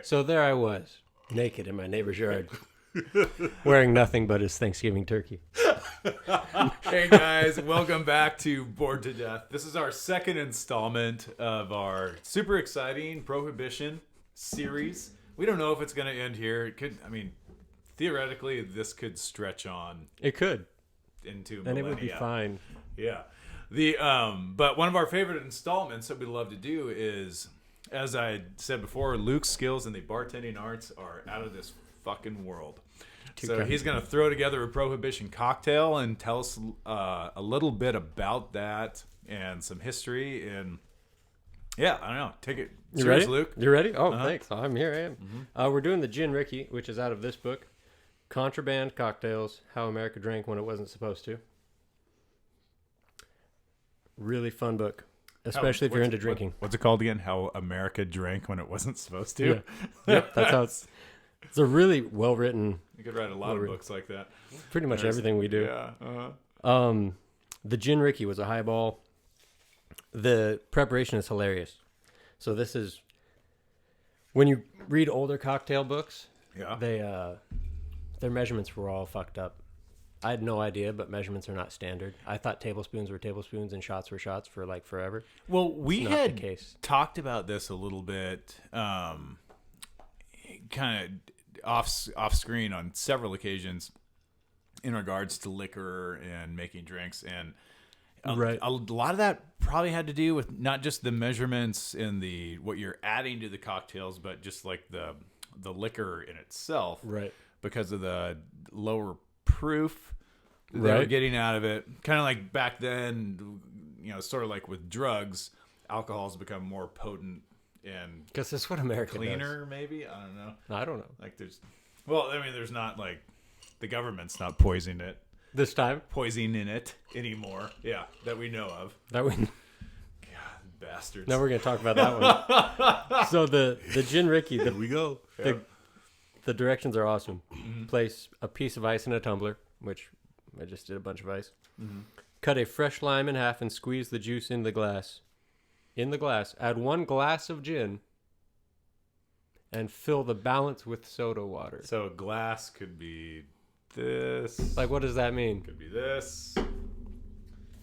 So there I was, naked in my neighbor's yard, wearing nothing but his Thanksgiving turkey. Hey guys, welcome back to Bored to Death. This is our second installment of our super exciting Prohibition series. We don't know if it's going to end here. It could, theoretically, this could stretch on. It could. Into and millennia. it would be fine. Yeah. But one of our favorite installments that we love to do is, as I said before, Luke's skills in the bartending arts are out of this fucking world. So he's going to throw together a Prohibition cocktail and tell us a little bit about that and some history. And yeah, I don't know. Take it. You Serious, ready, Luke? You ready? Oh, thanks. I'm here. I am. Mm-hmm. We're doing the Gin Ricky, which is out of this book, Contraband Cocktails: How America Drank When It Wasn't Supposed to. Really fun book, especially if you're into drinking. What's it called again? How America Drank When It Wasn't Supposed to. Yeah. Yep, that's how it's a really well written. You could write a lot of books like that. Pretty much everything we do. Yeah. The Gin Ricky was a highball. The preparation is hilarious. So this is when you read older cocktail books. Yeah. Their measurements were all fucked up. I had no idea, but measurements are not standard. I thought tablespoons were tablespoons and shots were shots for like forever. Well, we had the case. Talked about this a little bit, kind of off screen on several occasions in regards to liquor and making drinks, and a lot of that probably had to do with not just the measurements and what you're adding to the cocktails, but just like the liquor in itself, right? Because of the lower proof they were getting out of it. Kind of like back then, sort of like with drugs, alcohol's become more potent and because that's what America cleaner does. Maybe, I don't know. I don't know. Like there's not like the government's not poisoning it anymore. Yeah, that we know of. God, bastards. Now we're gonna talk about that one. So the Gin Ricky, Here we go. The directions are awesome. Mm-hmm. Place a piece of ice in a tumbler, which I just did a bunch of ice. Mm-hmm. Cut a fresh lime in half and squeeze the juice in the glass. Add 1 glass of gin and fill the balance with soda water. So a glass could be this. Like, what does that mean? Could be this.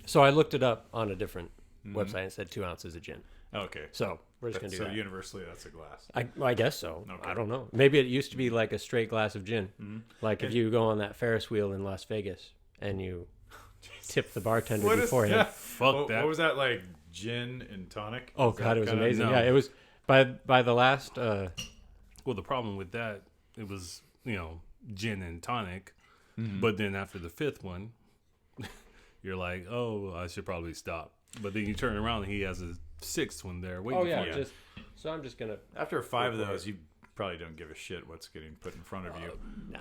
So I looked it up on a different website and said 2 ounces of gin. Okay. So we're just going to do that. So universally, that's a glass. I guess so. Okay. I don't know. Maybe it used to be like a straight glass of gin. Mm-hmm. Like if you go on that Ferris wheel in Las Vegas and you tip the bartender beforehand. Fuck that. What was that, like gin and tonic? Oh, God, it was amazing. No. Yeah, it was by the last... Well, the problem with that, it was, gin and tonic. Mm-hmm. But then after the 5th one, you're like, oh, I should probably stop. But then you turn around and he has a 6th one there waiting for you. So I'm just gonna. After 5 of those, you probably don't give a shit what's getting put in front of you. No.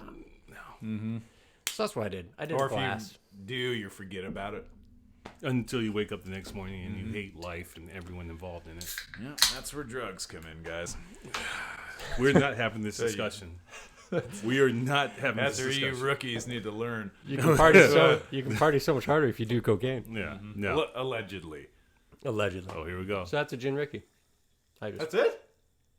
Mm-hmm. So that's what I did. I did or glass. If you forget about it until you wake up the next morning and you hate life and everyone involved in it. Yeah, that's where drugs come in, guys. We're not having this discussion. We are not having this discussion. That's where you rookies need to learn. You can party so much harder if you do cocaine. Yeah. No. Allegedly. Oh, here we go. So that's a Gin Ricky. That's it?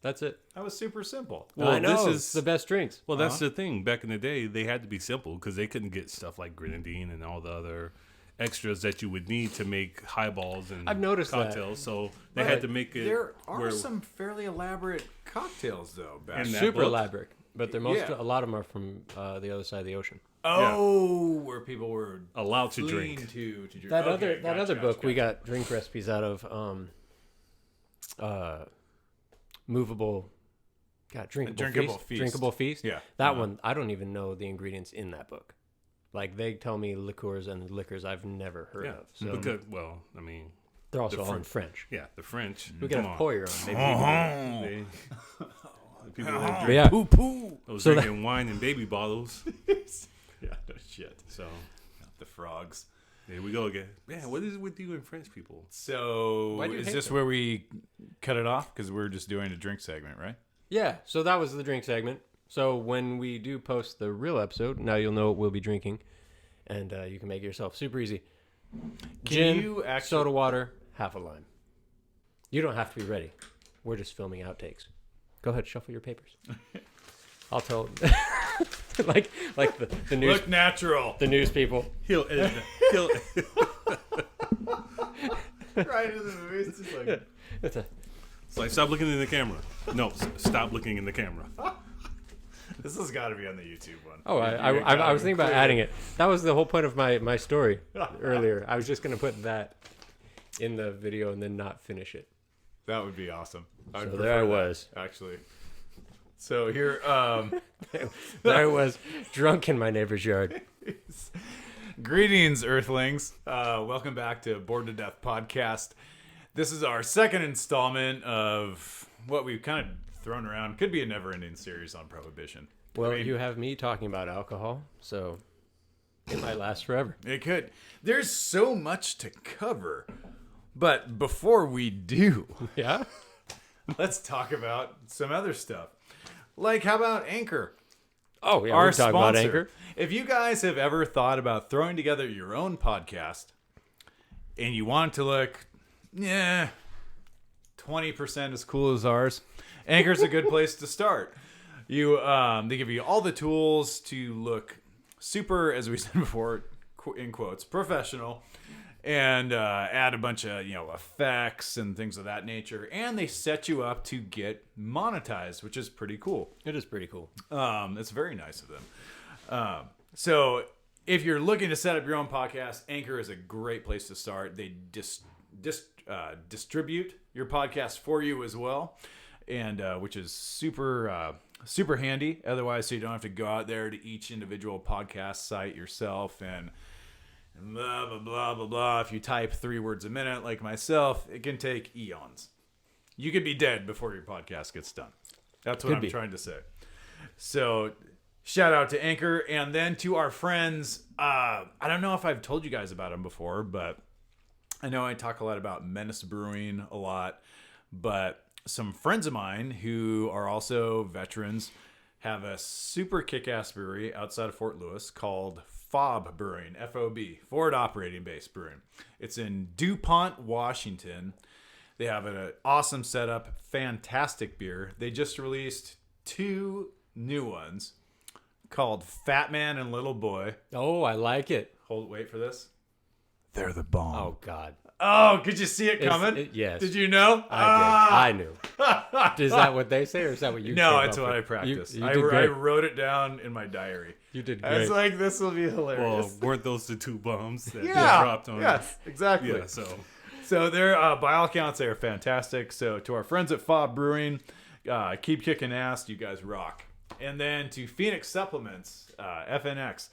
That's it. That was super simple. Well, I know. This is the best drinks. Well, that's the thing. Back in the day, they had to be simple because they couldn't get stuff like grenadine and all the other extras that you would need to make highballs and I've noticed cocktails. So they had to make it. There are some fairly elaborate cocktails, though. Super elaborate. But they're a lot of them are from the other side of the ocean. Oh, where people were allowed to drink. To drink. That other book we got drink recipes out of movable. God, drinkable feast. Yeah, that one I don't even know the ingredients in that book. Like they tell me liqueurs and liquors I've never heard of. So they're also all in French. Yeah, the French. We could have pour your own. Maybe people that drink poo-poo. I was drinking wine in baby bottles. Yeah, no shit. So, the frogs. Here we go again. Man, what is it with you and French people? So, is this where we cut it off? Because we're just doing a drink segment, right? Yeah, so that was the drink segment. So when we do post the real episode, now you'll know what we'll be drinking. And you can make it yourself super easy. Gin, soda water, half a lime. You don't have to be ready. We're just filming outtakes. Go ahead, shuffle your papers. I'll tell. like the news. Look natural. The news people. He'll edit it. Right into the movie. It's just like... It's like, stop looking in the camera. No, stop looking in the camera. This has got to be on the YouTube one. Oh, I was thinking about adding it. That was the whole point of my story earlier. I was just going to put that in the video and then not finish it. That would be awesome. So there I was. Actually. So here... There I was, drunk in my neighbor's yard. Greetings, Earthlings. Welcome back to Bored to Death Podcast. This is our second installment of what we've kind of thrown around. Could be a never-ending series on Prohibition. Well, you have me talking about alcohol, so it might last forever. It could. There's so much to cover. But before we do, Yeah? let's talk about some other stuff. Like, how about Anchor? Oh, yeah, Our we're talking about sponsor. Anchor. If you guys have ever thought about throwing together your own podcast and you want it to look, 20% as cool as ours, Anchor's a good place to start. They give you all the tools to look super, as we said before, in quotes, professional, and add a bunch of effects and things of that nature, and they set you up to get monetized, which is pretty cool. It is pretty cool. It's very nice of them. So if you're looking to set up your own podcast, Anchor is a great place to start. They distribute your podcast for you as well, and which is super handy. Otherwise, so you don't have to go out there to each individual podcast site yourself and blah blah blah blah blah. If you type 3 words a minute like myself, it can take eons. You could be dead before your podcast gets done. That's what I'm trying to say. So shout out to Anchor, and then to our friends. I don't know if I've told you guys about them before, but I know I talk a lot about Menace Brewing a lot, but some friends of mine who are also veterans have a super kick-ass brewery outside of Fort Lewis called FOB Brewing, F-O-B, Forward Operating Base Brewing. It's in DuPont, Washington. They have an awesome setup, fantastic beer. They just released 2 new ones called Fat Man and Little Boy. Oh, I like it. Wait for this. They're the bomb. Oh, God. Oh, could you see it coming? Yes. Did you know? I did. I knew. Is that what they say, or is that what you No, came it's up what with? I practiced. You I did great. wrote it down in my diary. You did I great. was like, this will be Well, hilarious. weren't those the 2 bombs that Yeah. dropped on? Yes, exactly. Yeah. So they're, by all accounts, they are fantastic. So to our friends at FOB Brewing, keep kicking ass. You guys rock. And then to Phoenix Supplements, FNX,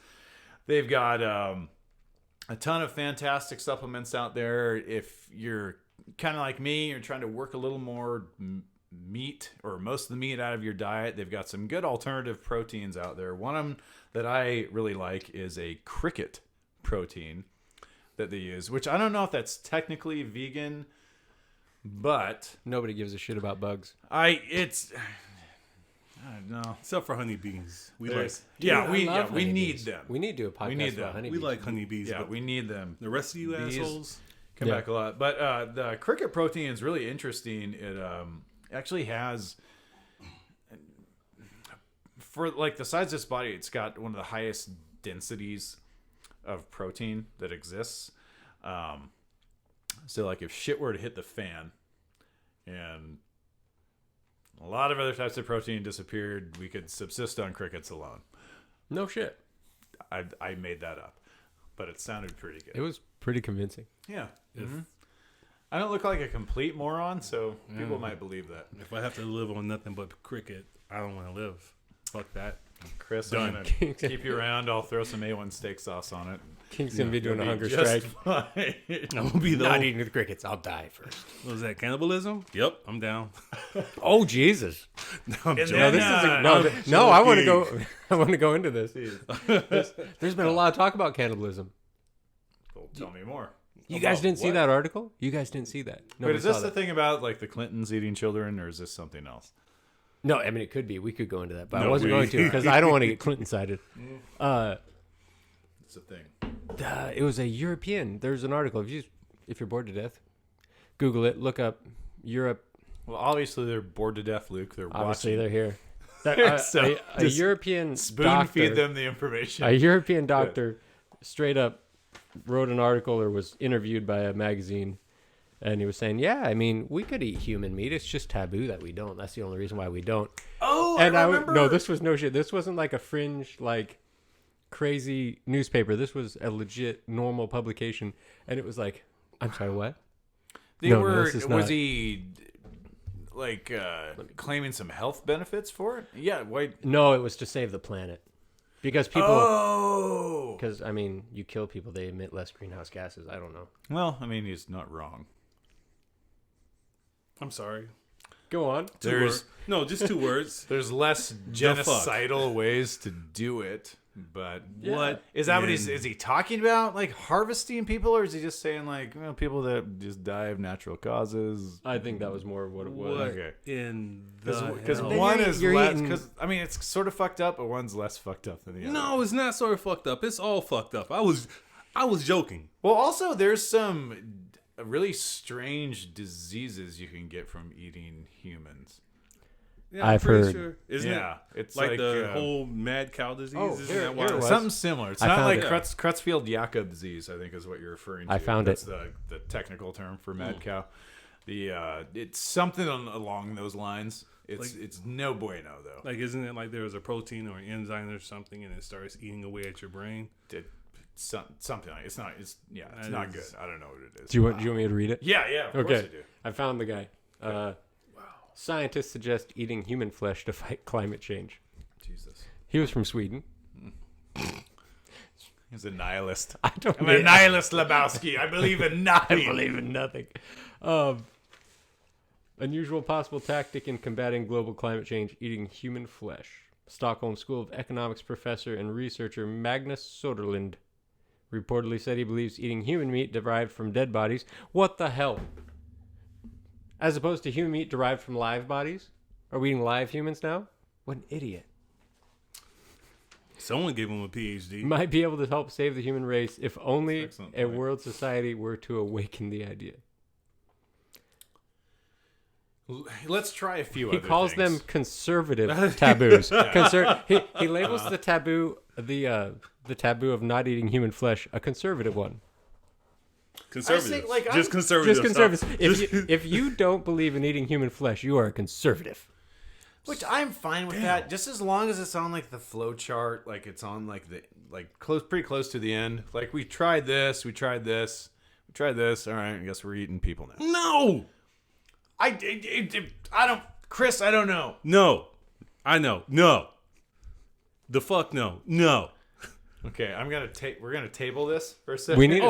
they've got a ton of fantastic supplements out there. If you're kind of like me, you're trying to work a little more meat or most of the meat out of your diet, they've got some good alternative proteins out there. One of them that I really like is a cricket protein that they use, which I don't know if that's technically vegan, but Nobody gives a shit about bugs. I don't know. Except for honeybees. We There's- like we love need honeybees. them. We need to do a podcast We need about them. honeybees. we like honeybees. Yeah, but we need them. the rest of you Bees. assholes. Come Yeah. back a lot. But the cricket protein is really interesting. It actually has, for like the size of its body, it's got one of the highest densities of protein that exists. So like if shit were to hit the fan and a lot of other types of protein disappeared, we could subsist on crickets alone. No shit. I made that up, but it sounded pretty good. It was pretty convincing. Yeah. I don't look like a complete moron, so people Yeah. might believe that. If I have to live on nothing but cricket, I don't want to live. Fuck that. Chris, Done. I'm going to keep you around. I'll throw some A1 steak sauce on it. King's gonna be doing a You'll hunger be just strike. fine. I'm gonna be the Not old, eating the crickets. I'll die first. what was that, cannibalism? Yep, I'm down. Oh Jesus! No, I'm And joking. No, then, this is I'm no. I want to joking. go. I want to go into this. There's been a lot of talk about cannibalism. Well, tell me more. You guys About didn't see what? that article? You guys didn't see that? But Nobody is this saw the that. thing about like the Clintons eating children, or is this something else? No, I mean it could be. We could go into that, but I No, wasn't we- going to because I don't want to get Clinton sided. It's a thing. It was a European. There's an article. If you're bored to death, Google it. Look up Europe. Well, obviously they're bored to death, Luke. They're Obviously, watching. they're here. So A just European Spoon doctor, feed them the information. a European doctor, straight up wrote an article or was interviewed by a magazine, and he was saying, "Yeah, I mean, we could eat human meat. It's just taboo that we don't. That's the only reason why we don't." Oh, And I remember. no, this was no shit. This wasn't like a fringe, like crazy newspaper. This was a legit normal publication, and it was like, I'm sorry, what? They No, were. this is Was not. he like claiming some health benefits for it? Yeah. Why? No, it was to save the planet, because people. Oh. Because I mean, you kill people, they emit less greenhouse gases. I don't know. Well, I mean, he's not wrong. I'm sorry. Go on. Just 2 words. There's less genocidal ways to do it, but Yeah. what is that? What is he talking about? Like harvesting people, or is he just saying like people that just die of natural causes? I think that was more of what it was. What Okay. in the Because hell? one you're- is you're less. eating- Because I mean, it's sort of fucked up, but one's less fucked up than the other. No, it's not sort of fucked up. It's all fucked up. I was joking. Well, also there's some really strange diseases you can get from eating humans. Yeah, I've pretty heard- Sure. Isn't Yeah, it it's like like the whole mad cow disease? Oh, Isn't here- that why? here it was. something similar. It's I not found like it. Creutzfeldt-Jakob disease, I think is what you're referring to. I found That's it. the technical term for mad cow. It's something along those lines. It's no bueno though. Like, isn't it like there was a protein or an enzyme or something, and it starts eating away at your brain? Something like it's not That not is- good. I don't know what it is. Do you want me to read it? Yeah, of course I Okay. do. I found the guy. Scientists suggest eating human flesh to fight climate change. Jesus, He was from Sweden. he's a nihilist. I don't I'm a nihilist, Lebowski. I believe in I nothing. believe in nothing. Unusual possible tactic in combating global climate change: eating human flesh. Stockholm School of Economics professor and researcher Magnus Soderlund reportedly said he believes eating human meat derived from dead bodies. What the hell? As opposed to human meat derived from live bodies? Are we eating live humans now? What an idiot. Someone gave him a PhD. Might be able to help save the human race if only Excellent a point. world society were to awaken the idea. Let's try a few. He other calls things. them conservative taboos. He labels the taboo the taboo of not eating human flesh a conservative one. Conservative. I think, like, Just I'm- conservative. Just conservative. stuff. If you don't believe in eating human flesh, you are a conservative. Which I'm fine with that, just as long as it's on like the flow chart, like it's on like the pretty close to the end. Like we tried this. All right, I guess we're eating people now. No. I don't, Chris. I don't know. No. I know. No. The fuck no. No. Okay, we're gonna table this for a second. We need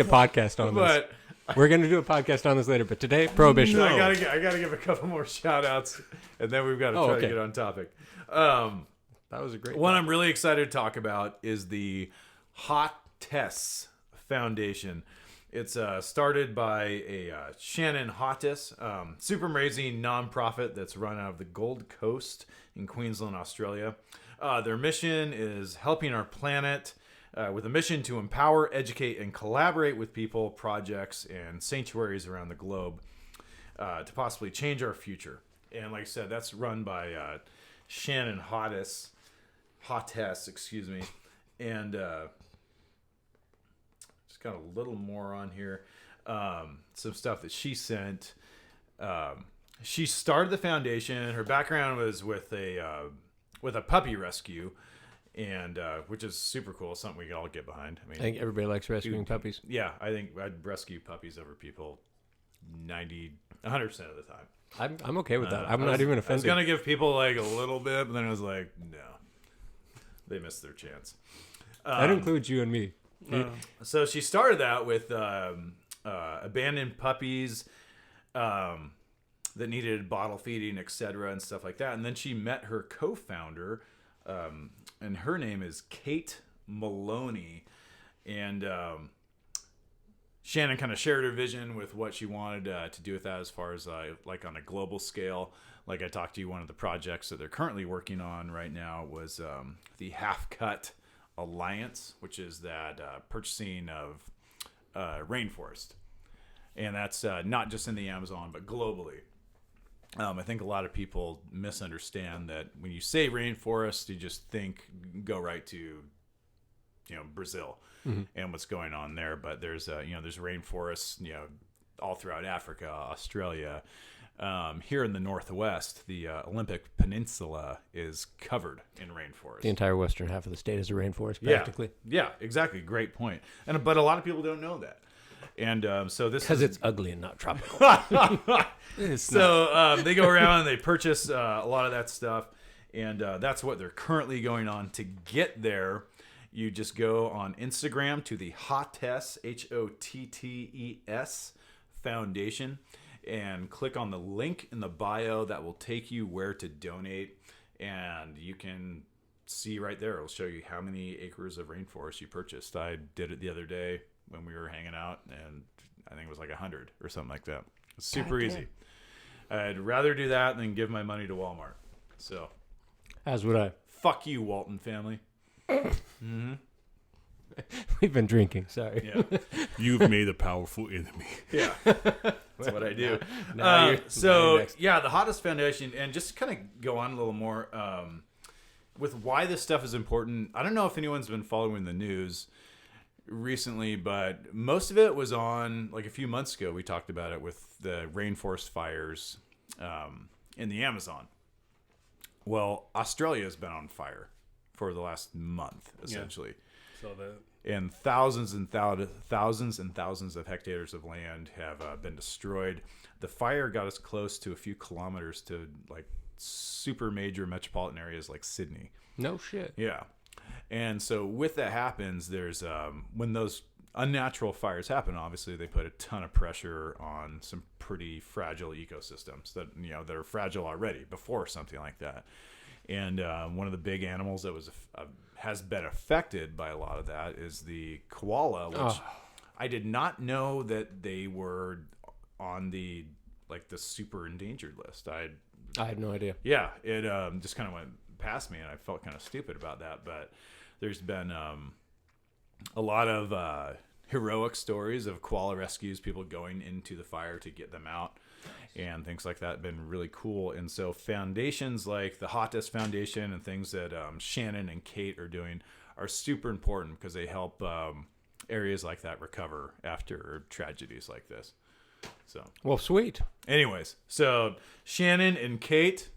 a podcast on this. but We're gonna do a podcast on this later. But today, Prohibition. No. I gotta give a couple more shout outs, and then we've got to try okay. to get on topic. That was a great One I'm really excited to talk about is the Hot Tests Foundation. It's started by a Shannon Hottis, super amazing nonprofit that's run out of the Gold Coast in Queensland, Australia. Their mission is helping our planet with a mission to empower, educate, and collaborate with people, projects, and sanctuaries around the globe to possibly change our future. And like I said, that's run by Shannon Hottis, excuse me. And just got a little more on here. Some stuff that she sent. She started the foundation. Her background was with a puppy rescue, and which is super cool. Something we can all get behind. I mean, I think everybody likes rescuing puppies. yeah, I think I'd rescue puppies over people 100% of the time. I'm okay with that. I'm I not was- even I was offended. gonna give people like a little bit, but then I was like, no, they missed their chance. That includes you and me. So she started that with abandoned puppies that needed bottle feeding, etc., and stuff like that. And then she met her co-founder, and her name is Kate Maloney. And Shannon kind of shared her vision with what she wanted to do with that, as far as like on a global scale. Like I talked to you, one of the projects that they're currently working on right now was the Half Cut Alliance, which is that purchasing of rainforest, and that's not just in the Amazon but globally. I think a lot of people misunderstand that when you say rainforest, you just go right to, Brazil and what's going on there. But there's there's rainforests, all throughout Africa, Australia. Here in the Northwest, the Olympic Peninsula is covered in rainforest. The entire western half of the state is a rainforest, practically. Yeah, exactly. Great point. But a lot of people don't know that. And so this because it's ugly and not tropical. They go around and they purchase a lot of that stuff, and that's what they're currently going on. To get there, you just go on Instagram to the HOTTES, HOTTES Foundation, and click on the link in the bio that will take you where to donate, and you can see right there. It'll show you how many acres of rainforest you purchased. I did it the other day when we were hanging out, and I think it was like 100 or something like that. It's super easy. I'd rather do that than give my money to Walmart. So, as would I. Fuck you, Walton family. We've been drinking. Sorry. Yeah. You've made a powerful enemy. Yeah. That's what I do. Now you're next. The Hottest Foundation, and just kind of go on a little more with why this stuff is important. I don't know if anyone's been following the news recently, but most of it was on like a few months ago. We talked about it with the rainforest fires in the Amazon. Well, Australia has been on fire for the last month, essentially. So that. And thousands and thousands of hectares of land have been destroyed. The fire got us close to a few kilometers to like super major metropolitan areas like Sydney. No shit. Yeah. And so with that happens, there's when those unnatural fires happen, obviously they put a ton of pressure on some pretty fragile ecosystems that that are fragile already before something like that. And one of the big animals that has been affected by a lot of that is the koala, which I did not know that they were on the super endangered list. I had no idea. Yeah, it just kind of went past me, and I felt kind of stupid about that. But there's been a lot of heroic stories of koala rescues, people going into the fire to get them out, and things like that have been really cool. And so foundations like the Hottest Foundation and things that Shannon and Kate are doing are super important because they help areas like that recover after tragedies like this. So, well, sweet. Anyways, so Shannon and Kate,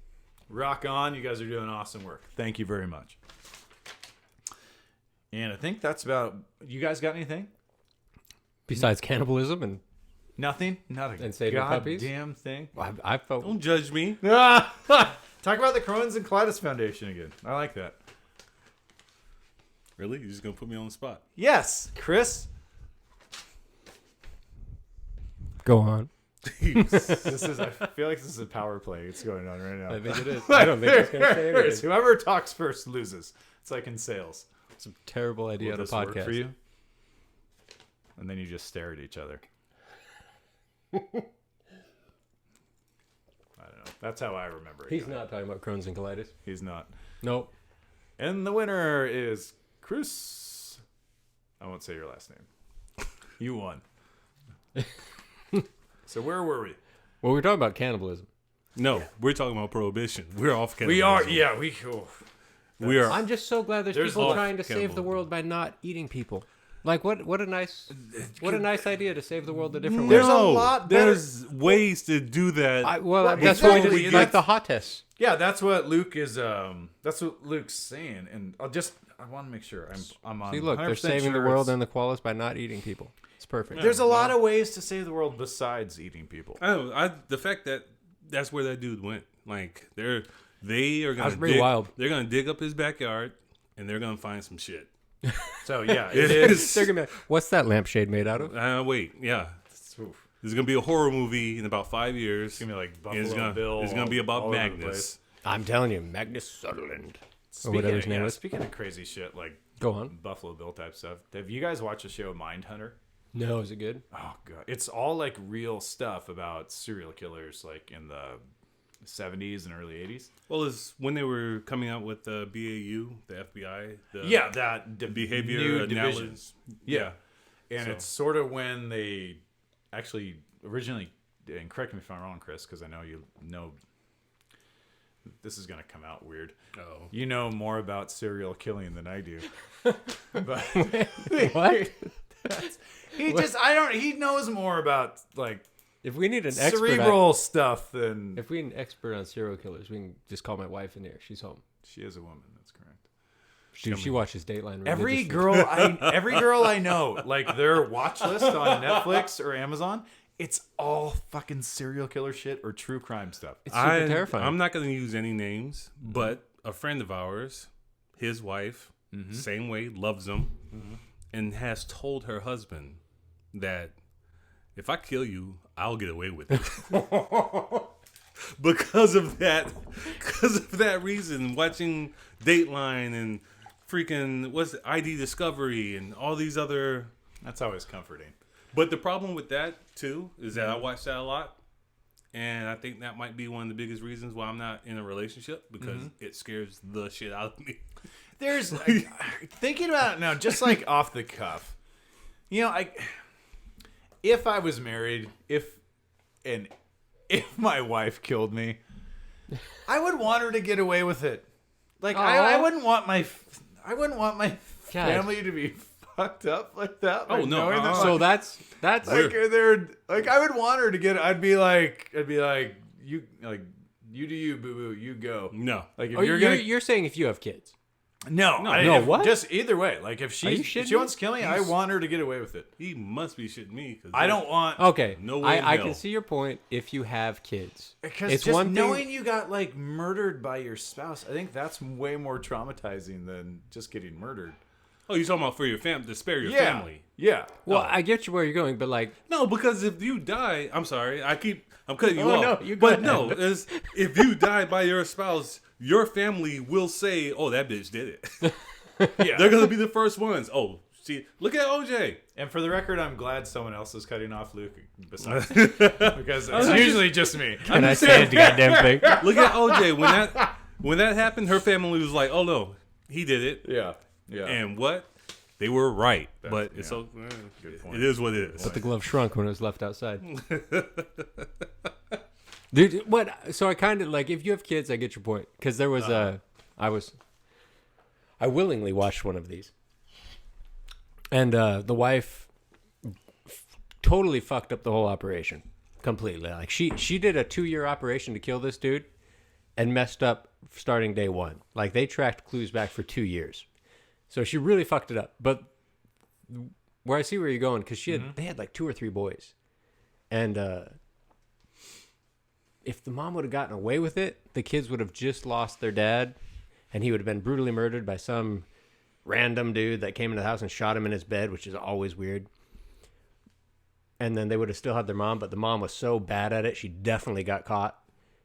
rock on. You guys are doing awesome work. Thank you very much. And I think that's about. You guys got anything? Besides cannibalism and nothing? Not a and saving puppies? Goddamn thing. I felt. Don't judge me. Talk about the Crohn's and Colitis Foundation again. I like that. Really? You're just going to put me on the spot? Yes, Chris. Go on. This is. I feel like this is a power play. It's going on right now. I think it is. I don't think it's going to say anything. Whoever talks first loses. It's like in sales. It's a terrible idea Will on a this work podcast. for you? And then you just stare at each other. I don't know. That's how I remember it. He's not talking about Crohn's and colitis. He's not. Nope. And the winner is Cruz. I won't say your last name. You won. So where were we? Well, we're talking about cannibalism. No, we're talking about prohibition. We're off cannibalism. We are. Yeah, we are. I'm just so glad there's people trying to save the world by not eating people. Like what a nice idea to save the world a different way. There's a lot better. There's ways to do that. That's what we did. Like the Hottest. Yeah, that's what Luke is. That's what Luke's saying, and I want to make sure I'm on. See, look, they're saving the world and the koalas by not eating people. It's perfect. There's a lot of ways to save the world besides eating people. The fact that that's where that dude went. Like they are gonna pretty wild. They're gonna dig up his backyard and they're gonna find some shit. So yeah, it is. They're gonna be like, what's that lampshade made out of? Wait, yeah. There's gonna be a horror movie in about 5 years. It's gonna be like Buffalo Bill. It's gonna be about all Magnus. I'm telling you, Magnus Sutherland. Whatever his name is. Speaking of crazy shit like go on Buffalo Bill type stuff, have you guys watched the show Mindhunter? No, is it good? Oh god, it's all like real stuff about serial killers, like in the 70s and early 80s. Well, it's when they were coming out with the BAU, the FBI. The behavior analysis. Yeah. And it's sort of when they actually originally and correct me if I'm wrong, Chris, because I know you know this is going to come out weird. Oh. You know more about serial killing than I do. But What? he knows more about like If we need an expert, cerebral stuff than if we need an expert on serial killers, we can just call my wife in here. She's home. she is a woman. That's correct. She watches Dateline. Every religiously. girl I know, like their watch list on Netflix or Amazon, it's all fucking serial killer shit or true crime stuff. It's super terrifying. I'm not going to use any names, but a friend of ours, his wife, same way, loves him, and has told her husband that if I kill you, I'll get away with it. because of that reason, watching Dateline and freaking ID Discovery and all these other. That's always comforting. But the problem with that too is that I watch that a lot, and I think that might be one of the biggest reasons why I'm not in a relationship, because it scares the shit out of me. There's thinking about it now, just like off the cuff. You know, if I was married, if my wife killed me, I would want her to get away with it. Like I wouldn't want my family to be fucked up like that. Oh, like, no, knowing that, So that's like they're like I would want her to get. I'd be like you do you, boo boo, you go. No. Like if you're saying if you have kids. No, what? Just either way. Like if Are you if shitting she wants to kill me, I want her to get away with it. He must be shitting me. Cause I don't want. Okay, No way in I hell. can see your point if you have kids. Because It's just one thing- knowing you got like murdered by your spouse, I think that's way more traumatizing than just getting murdered. Oh, you're talking about for your family, to spare your Yeah. family. Yeah. Well, I get you where you're going, but like, No, because if you die, I'm sorry, I'm cutting you Oh, off. no, you go but ahead. no, if you die by your spouse, your family will say, "Oh, that bitch did it." Yeah. They're gonna be the first ones. Oh, see, look at OJ. And for the record, I'm glad someone else is cutting off Luke besides me, because it's usually just me. can I say the goddamn thing? Look at OJ. When that happened, her family was like, "Oh no, he did it." Yeah. Yeah. And what? They were right, but it's yeah. so. Good point. It is what it is. But the glove shrunk when it was left outside. Dude, what? So I kind of like, if you have kids, I get your point. Because there was I willingly watched one of these. And the wife totally fucked up the whole operation. Completely. Like she did a 2-year operation to kill this dude and messed up starting day one. Like they tracked clues back for 2 years. So she really fucked it up. But where I see where you're going, because they had like 2 or 3 boys. And if the mom would have gotten away with it, the kids would have just lost their dad, and he would have been brutally murdered by some random dude that came into the house and shot him in his bed, which is always weird. And then they would have still had their mom, but the mom was so bad at it, she definitely got caught.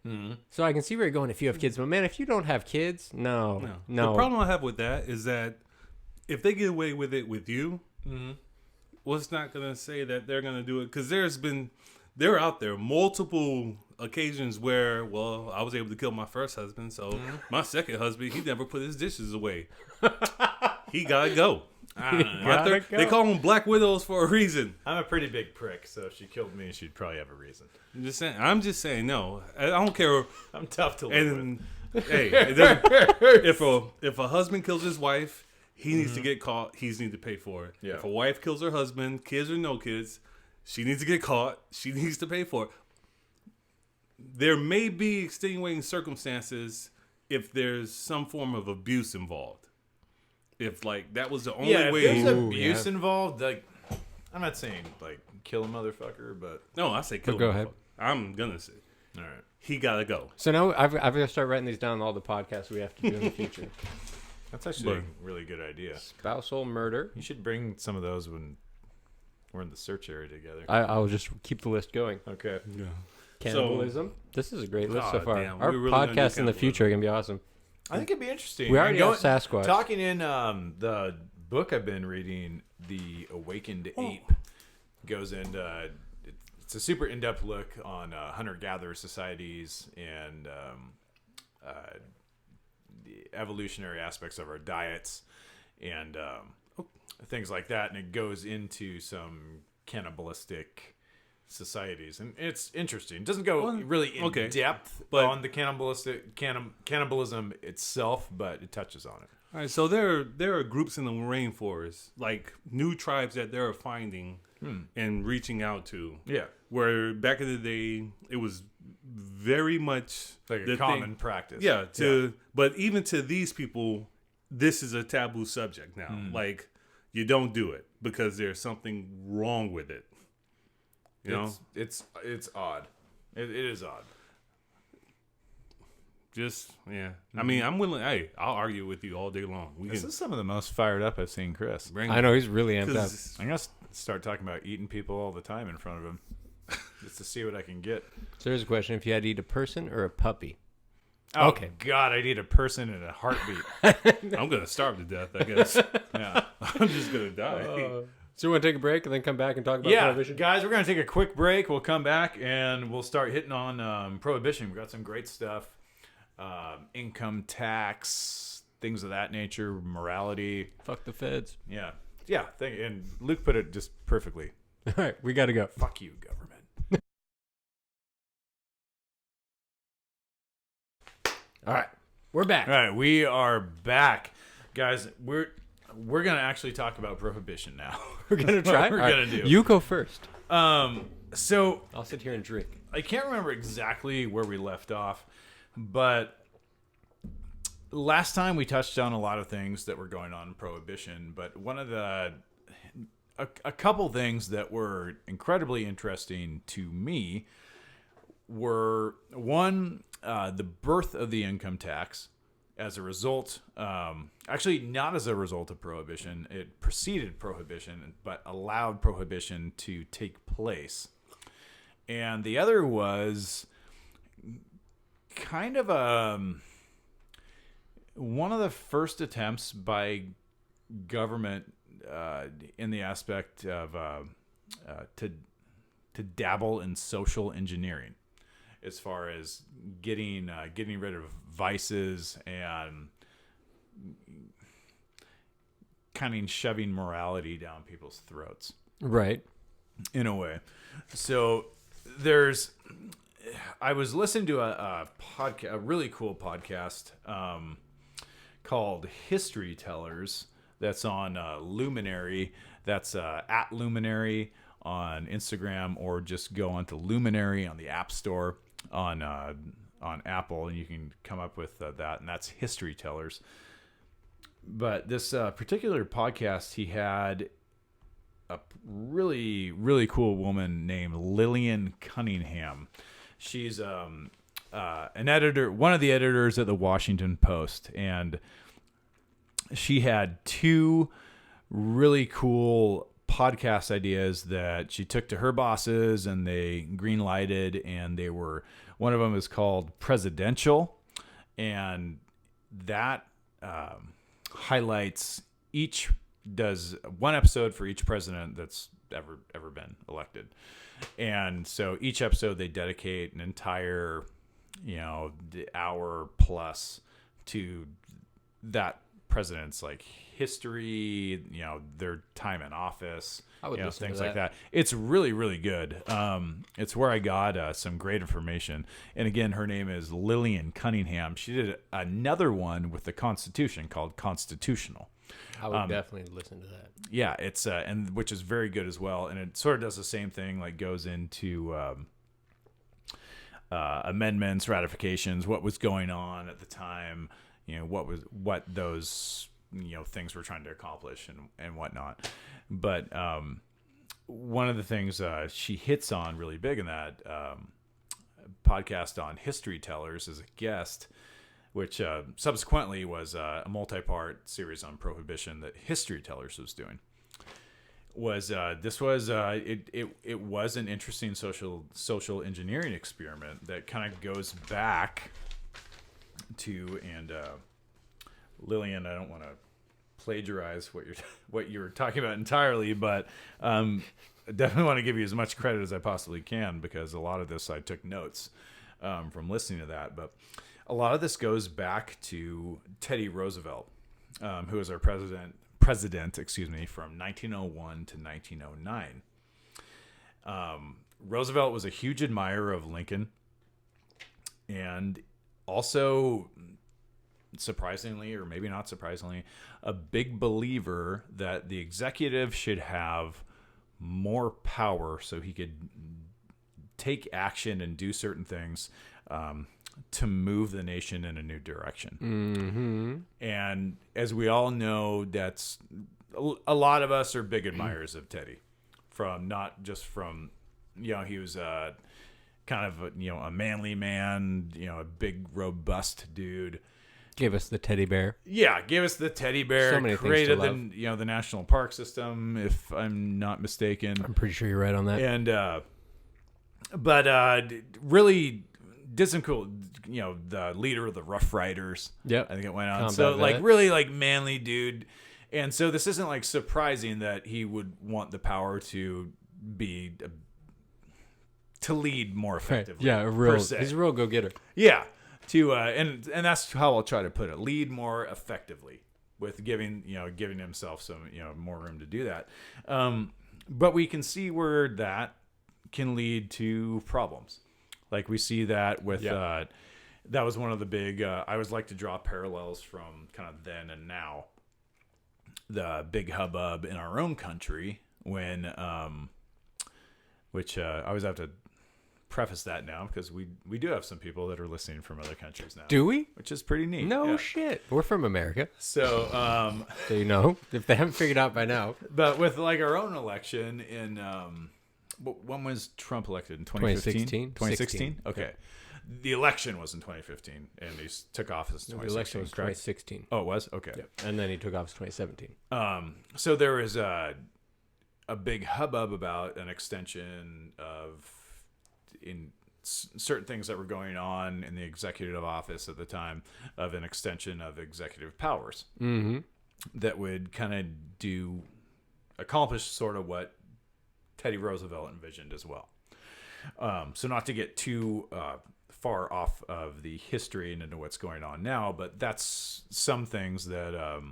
Mm-hmm. So I can see where you're going if you have kids. But man, if you don't have kids, no. The problem I have with that is that if they get away with it with you, well, it's not going to say that they're going to do it. Because there are out there multiple occasions where, well, I was able to kill my first husband. So my second husband, he never put his dishes away. He got to go. They call them black widows for a reason. I'm a pretty big prick, so if she killed me, she'd probably have a reason. I'm just saying, no. I don't care. I'm tough to live with. And hey, if a husband kills his wife, he needs to get caught. He needs to pay for it. Yeah. If a wife kills her husband, kids or no kids, she needs to get caught. She needs to pay for it. There may be extenuating circumstances if there's some form of abuse involved. If like that was the only way. If there's abuse involved, like I'm not saying like kill a motherfucker, but No, I say kill. Go ahead. I'm gonna say. all right. He gotta go. So now I've got to start writing these down on all the podcasts we have to do in the future. That's actually a really good idea. Spousal murder. You should bring some of those when we're in the search area together. I'll just keep the list going. Okay. Yeah. Cannibalism. This is a great list so far. Damn, Our we're really gonna do podcasts in the cannibalism. future are gonna be awesome. I think it'd be interesting. We already And have Sasquatch. Talking in the book I've been reading, The Awakened Ape, goes into it's a super in-depth look on hunter-gatherer societies and the evolutionary aspects of our diets and things like that. And it goes into some cannibalistic societies, and it's interesting. It doesn't go really in depth but on the cannibalism itself, but it touches on it. All right, so there are groups in the rainforest, like new tribes that they're finding and reaching out to. Yeah, where back in the day it was very much like a common practice. Yeah, but even to these people, this is a taboo subject now. Like, you don't do it because there's something wrong with it. You know, it's odd. It is odd. Just I mean, I'm willing. Hey, I'll argue with you all day long. This is some of the most fired up I've seen Chris. I know he's really amped up. I'm gonna start talking about eating people all the time in front of him, just to see what I can get. So here's a question: if you had to eat a person or a puppy? Oh, okay. God, I'd eat a person in a heartbeat. I'm gonna starve to death, I guess. Yeah, I'm just gonna die. So we want to take a break and then come back and talk about Prohibition? Guys, we're going to take a quick break. We'll come back and we'll start hitting on Prohibition. We've got some great stuff. Income tax, things of that nature, morality. Fuck the feds. Yeah. Yeah. And Luke put it just perfectly. All right, we got to go. Fuck you, government. All right, we're back. All right, we are back. Guys, we're going to actually talk about Prohibition now. We're going to try? We're going to do. You go first. So I'll sit here and drink. I can't remember exactly where we left off, but last time we touched on a lot of things that were going on in Prohibition, but one of a couple things that were incredibly interesting to me were, one, the birth of the income tax as a result, actually not as a result of Prohibition. It preceded Prohibition, but allowed Prohibition to take place. And the other was kind of one of the first attempts by government in the aspect of to dabble in social engineering, as far as getting rid of vices and kind of shoving morality down people's throats. Right. In a way. So I was listening to a really cool podcast called History Tellers that's on Luminary. That's at Luminary on Instagram, or just go onto Luminary on the App Store on Apple, and you can come up with that, and that's History Tellers. But this particular podcast, he had a really, really cool woman named Lillian Cunningham. She's an editor, one of the editors at the Washington Post, and she had two really cool podcast ideas that she took to her bosses, and they green lighted, and they were, one of them is called Presidential, and that highlights does one episode for each president that's ever been elected. And so each episode they dedicate an entire, the hour plus to that president's like history, their time in office, I would listen things to like that. It's really, really good. It's where I got some great information. And again, her name is Lillian Cunningham. She did another one with the Constitution called Constitutional. I would definitely listen to that. Yeah, it's and which is very good as well. And it sort of does the same thing, like goes into amendments, ratifications, what was going on at the time, what those things we're trying to accomplish and whatnot. But one of the things she hits on really big in that podcast on History Tellers as a guest, which subsequently was a multi-part series on Prohibition that History Tellers was doing, was it was an interesting social engineering experiment that kind of goes back to, and Lillian, I don't want to plagiarize what you're talking about entirely, but I definitely want to give you as much credit as I possibly can, because a lot of this I took notes from listening to that. But a lot of this goes back to Teddy Roosevelt, who was our president, from 1901 to 1909. Roosevelt was a huge admirer of Lincoln, and also, surprisingly, or maybe not surprisingly, a big believer that the executive should have more power so he could take action and do certain things to move the nation in a new direction. And as we all know, that's a lot of us are big admirers of Teddy, from not just from, he was kind of a manly man, a big robust dude. Gave us the teddy bear. Yeah, gave us the teddy bear. So many created things to the national park system, if I'm not mistaken. I'm pretty sure you're right on that. And but really did some cool. The leader of the Rough Riders. Yep. I think it went on. Combat So vet. really manly dude. And so this isn't surprising that he would want the power to be to lead more effectively. Yeah, he's a real go-getter. Yeah. And that's how I'll try to put it. Lead more effectively with giving himself some, more room to do that. But we can see where that can lead to problems. Like we see that with, that was one of the big, I always like to draw parallels from kind of then and now. The big hubbub in our own country when, which I always have to preface that now because we do have some people that are listening from other countries now. Do we? Which is pretty neat. No shit. We're from America. So, So if they haven't figured out by now. but with our own election in, when was Trump elected? In 2015? 2016. Okay. Yeah. The election was in 2015 and he took office in 2016. The election was correct? 2016. Oh, it was? Okay. Yep. And then he took office 2017. So there was a big hubbub about an extension of certain things that were going on in the executive office at the time of an extension of executive powers that would kind of accomplish sort of what Teddy Roosevelt envisioned as well. So not to get too far off of the history and into what's going on now, but that's some things that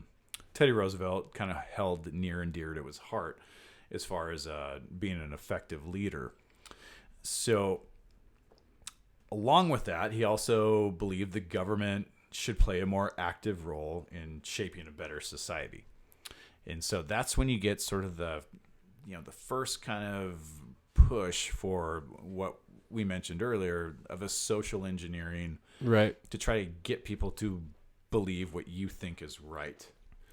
Teddy Roosevelt kind of held near and dear to his heart as far as being an effective leader. So along with that, he also believed the government should play a more active role in shaping a better society. And so that's when you get sort of the first kind of push for what we mentioned earlier of a social engineering, right, to try to get people to believe what you think is right.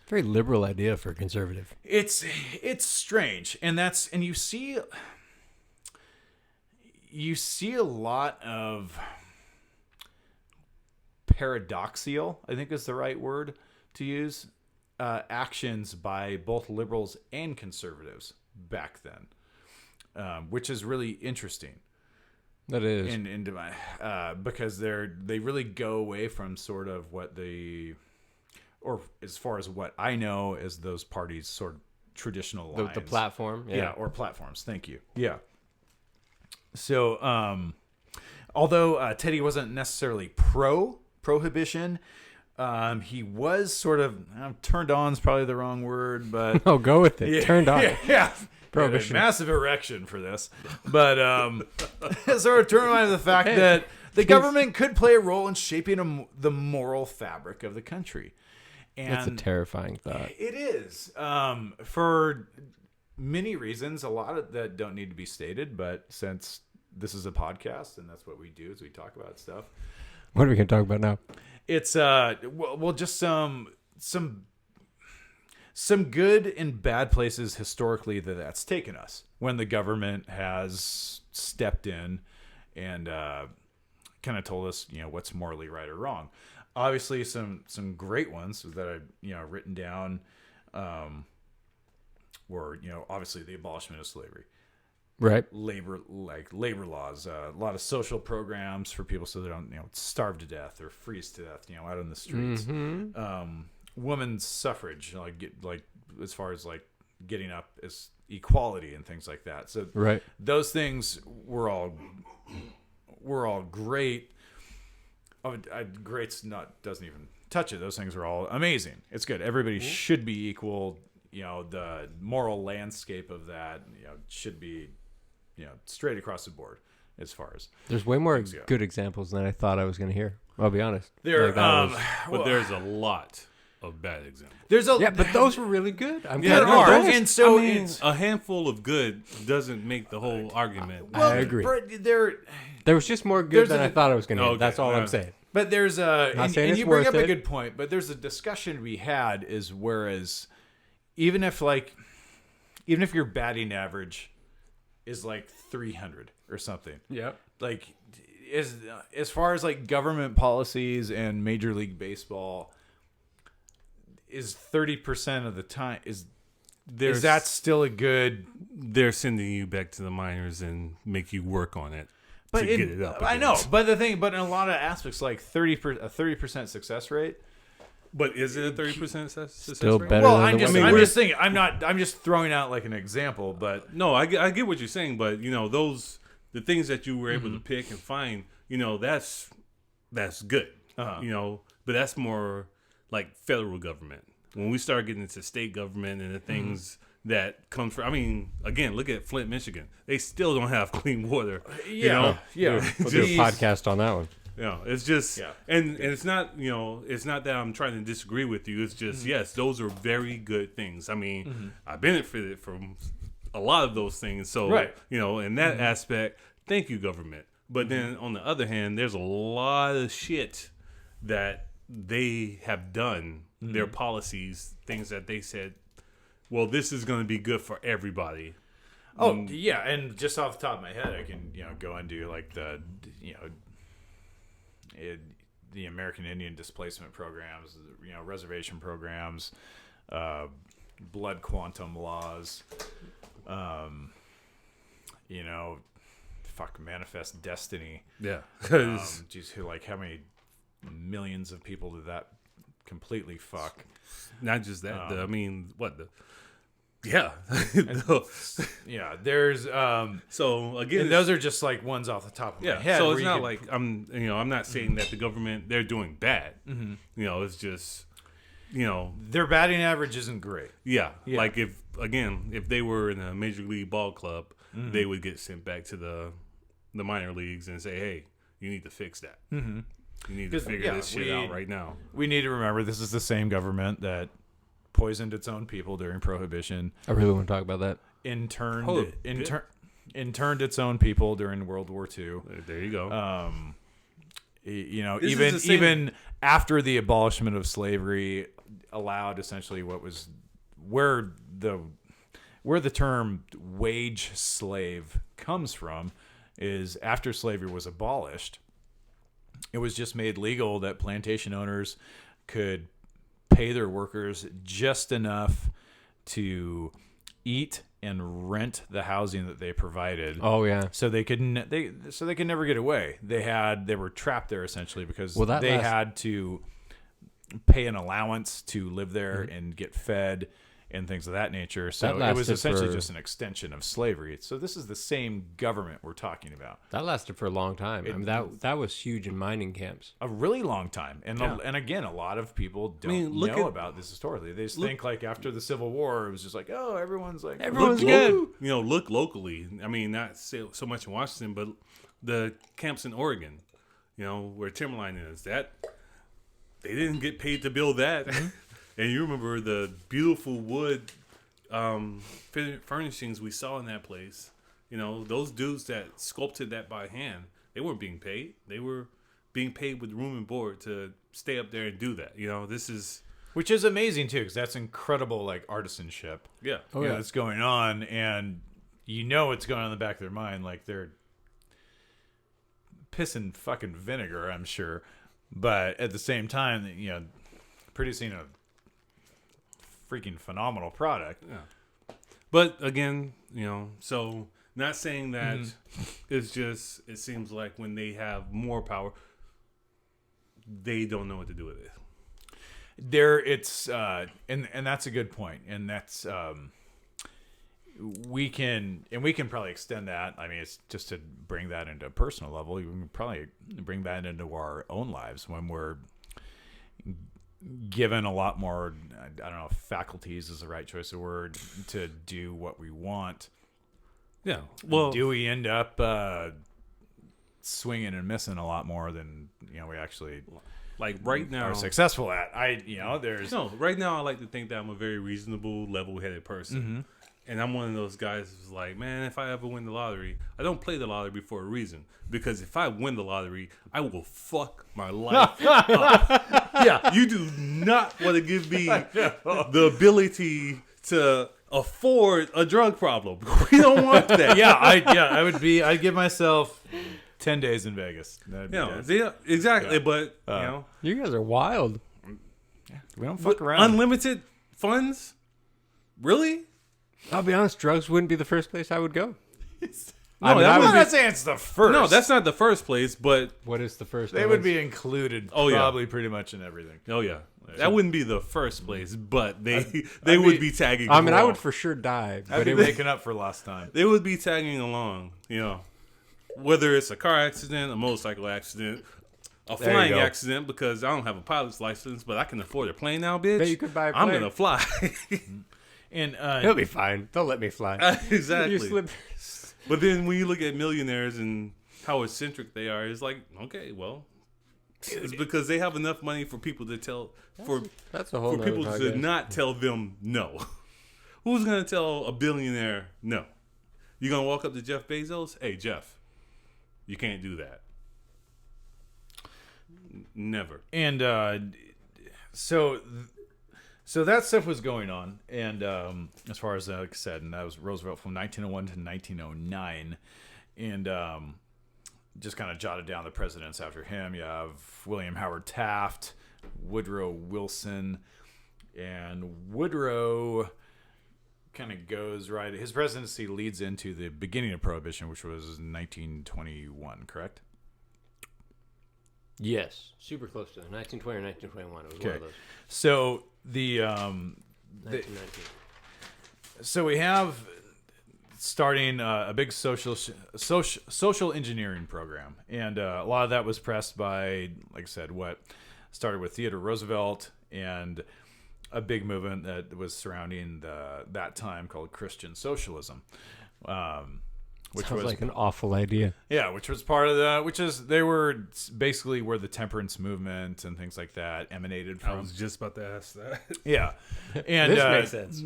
Very liberal idea for a conservative. It's strange, and you see a lot of paradoxical, I think is the right word to use, actions by both liberals and conservatives back then, which is really interesting. That is, into my because they really go away from sort of or as far as what I know as those parties' sort of traditional lines. the platform, or platforms. Thank you. Yeah. So, although Teddy wasn't necessarily prohibition, he was sort of turned on is probably the wrong word, but oh, go with it. Yeah, Turned on. Yeah. Prohibition. Massive erection for this, but sort of turned on to the fact that the government could play a role in shaping the moral fabric of the country. And that's a terrifying thought. It is, for many reasons, a lot of that don't need to be stated, but since this is a podcast and that's what we do is we talk about stuff. What are we going to talk about now? It's just some good and bad places historically that's taken us when the government has stepped in and kind of told us, what's morally right or wrong. Obviously, some great ones that I've written down were obviously the abolishment of slavery, right? Labor laws, a lot of social programs for people so they don't starve to death or freeze to death out on the streets. Mm-hmm. Women's suffrage, as far as getting up as equality and things like that. So right, those things were all great. Great's doesn't even touch it. Those things are all amazing. It's good. Everybody should be equal. The moral landscape of that should be straight across the board as far as There's way more go. good examples than I thought I was going to hear. I'll be honest. there. Like, that was- But there's a lot of bad examples. There's a yeah, but those were really good. I'm Yeah, glad there you are, addressed. and so I mean, it's a handful of good doesn't make the whole argument. I agree. There There was just more good There's than a- I thought I was going to hear. Okay, That's all I'm yeah. saying. But there's a Not saying and it's you bring worth up a it. good point. But there's a discussion we had is whereas even if your batting average is like 300 or something, Yeah. like as far as like government policies and Major League Baseball is 30% of the time is that still a good? They're sending you back to the minors and make you work on it to get it up. I know, again. but in a lot of aspects, like 30% success rate. But is it a 30% success Still rate? better Well, than I'm the just, one I'm we just thinking. I'm just throwing out like an example, but No, I get what you're saying, but the things that you were able to pick and find, that's good. Uh-huh. But that's more like federal government. When we start getting into state government and the things that come from, I mean, again, look at Flint, Michigan. They still don't have clean water. yeah. We'll do a Jeez. podcast on that one. It's just, Yeah. and it's not, it's not that I'm trying to disagree with you. It's just, yes, those are very good things. I mean, I benefited from a lot of those things. So, Right. In that aspect, thank you, government. But then on the other hand, there's a lot of shit that they have done, their policies, things that they said, well, this is going to be good for everybody. Oh, yeah, and just off the top of my head, I can go into like the the American Indian displacement programs, reservation programs, blood quantum laws, manifest destiny. Yeah. Geez, how many millions of people did that completely fuck? Not just that. I mean, yeah. Yeah, there's So again, and those are just like ones off the top of my head. So where it's you not could- like I'm not saying that the government they're doing bad. It's just their batting average isn't great. yeah. Yeah. Like if they were in a major league ball club, they would get sent back to the minor leagues and say, hey, you need to fix that. You need to 'Cause, figure yeah, this shit out right now. We need to remember this is the same government that poisoned its own people during Prohibition, I really want to talk about that. interned bit. interned its own people during World War II. There you go. This is the same- Even after the abolishment of slavery, allowed essentially what was where the term wage slave comes from is after slavery was abolished, it was just made legal that plantation owners could pay their workers just enough to eat and rent the housing that they provided. Oh yeah. So they could never get away. They were trapped there essentially because Well, that they last- had to pay an allowance to live there and get fed and things of that nature. So That it was lasted essentially for- just an extension of slavery. So this is the same government we're talking about. That lasted for a long time. I mean, that was huge in mining camps. A really long time. And Yeah. and again, a lot of people don't mean, look know at- about this historically. They just think like after the Civil War, it was just like, oh, everyone's like, Everyone's Look good. Look locally. I mean, not so much in Washington, but the camps in Oregon, where timberline is. That they didn't get paid to build that. And you remember the beautiful wood furnishings we saw in that place. Those dudes that sculpted that by hand, they weren't being paid. They were being paid with room and board to stay up there and do that. This is which is amazing too, because that's incredible, like artisanship. yeah. Oh, yeah. That's going on, and it's going on in the back of their mind, like they're pissing fucking vinegar, I'm sure, but at the same time, producing a freaking phenomenal product. Yeah. But again, so not saying that it's just, it seems like when they have more power, they don't know what to do with it. And that's a good point, and that's we can probably extend that. I mean, it's just to bring that into a personal level. We can probably bring that into our own lives when we're given a lot more, I don't know if faculties is the right choice of word, to do what we want. Yeah. Well, do we end up swinging and missing a lot more than we actually like right now are successful at? There's right now I like to think that I'm a very reasonable, level-headed person. And I'm one of those guys who's like, man, if I ever win the lottery, I don't play the lottery for a reason. Because if I win the lottery, I will fuck my life up. Yeah, you do not want to give me the ability to afford a drug problem. We don't want that. I'd give myself 10 days in Vegas. Exactly. Yeah. But, You guys are wild. we don't fuck around. unlimited funds? Really? I'll be honest, drugs wouldn't be the first place I would go. No, I'm not saying it's the first. No, that's not the first place, but What is the first? They would be included probably pretty much in everything. oh yeah. That wouldn't be the first place, but they would be tagging I mean, I along. would for sure die. I'd But be it would, making up for lost time. They would be tagging along, whether it's a car accident, a motorcycle accident, a There you flying go. accident, because I don't have a pilot's license, but I can afford a plane now, bitch. Bet you could buy a I'm plane. gonna fly. And he'll be fine. They'll let me fly. Exactly. You slip. But then when you look at millionaires and how eccentric they are, it's like, okay, well, it's because they have enough money for people to tell That's a whole. for nother people to podcast. not tell them no. Who's gonna tell a billionaire no? You gonna walk up to Jeff Bezos? Hey, Jeff, you can't do that. Never. And so that stuff was going on, and as far as like I said, and that was Roosevelt from 1901 to 1909, and just kind of jotted down the presidents after him. You have William Howard Taft, Woodrow Wilson, and Woodrow kind of goes right. His presidency leads into the beginning of Prohibition, which was 1921, correct? Yes, super close to it. 1920 or 1921. It was one of those. So the 1919. so we have starting a big social engineering program, and a lot of that was pressed by, like I said, what started with Theodore Roosevelt and a big movement that was surrounding that time called Christian socialism, which Sounds was like an awful idea. yeah, which was part of they were basically where the temperance movement and things like that emanated I from. was just about to ask that. Yeah, and This makes sense.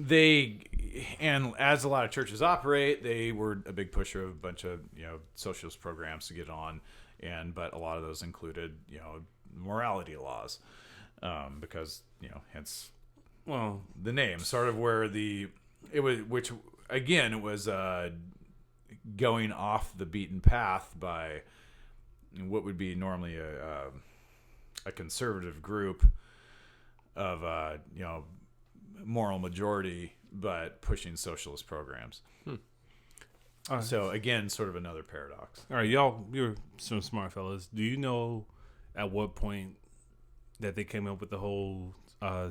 And as a lot of churches operate, they were a big pusher of a bunch of socialist programs to get on, but a lot of those included morality laws, because hence Well, the name, sort of where it was going off the beaten path by what would be normally a conservative group of moral majority, but pushing socialist programs. So again, sort of another paradox. all right, y'all, you're some smart fellas. Do you know at what point that they came up with the whole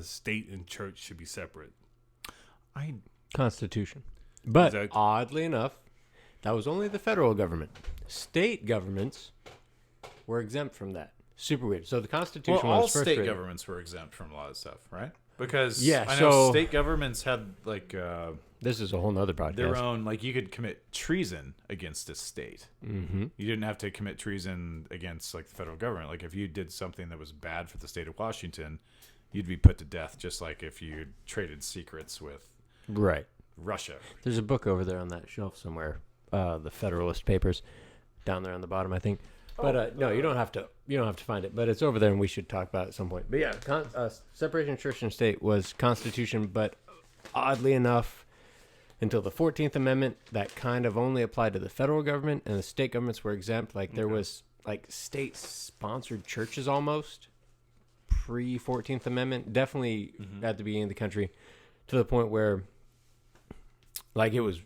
state and church should be separate? Constitution. But Exactly. oddly enough, that was only the federal government. State governments were exempt from that. Super weird. So the Constitution Well, all was first state written. governments were exempt from a lot of stuff, right? Because Yeah, I know so- state governments had like This is a whole nother podcast. their own, like you could commit treason against a state. Mm-hmm. You didn't have to commit treason against like the federal government. Like if you did something that was bad for the state of Washington, you'd be put to death, just like if you traded secrets with Right. Russia. There's a book over there on that shelf somewhere. The Federalist Papers, down there on the bottom, I think. But no, you don't have to. You don't have to find it. But it's over there, and we should talk about it at some point. But yeah, separation of church and state was Constitution, but oddly enough, until the 14th Amendment, that kind of only applied to the federal government, and the state governments were exempt. Like there was like state-sponsored churches almost pre 14th Amendment, definitely at the beginning of the country, to the point where like it was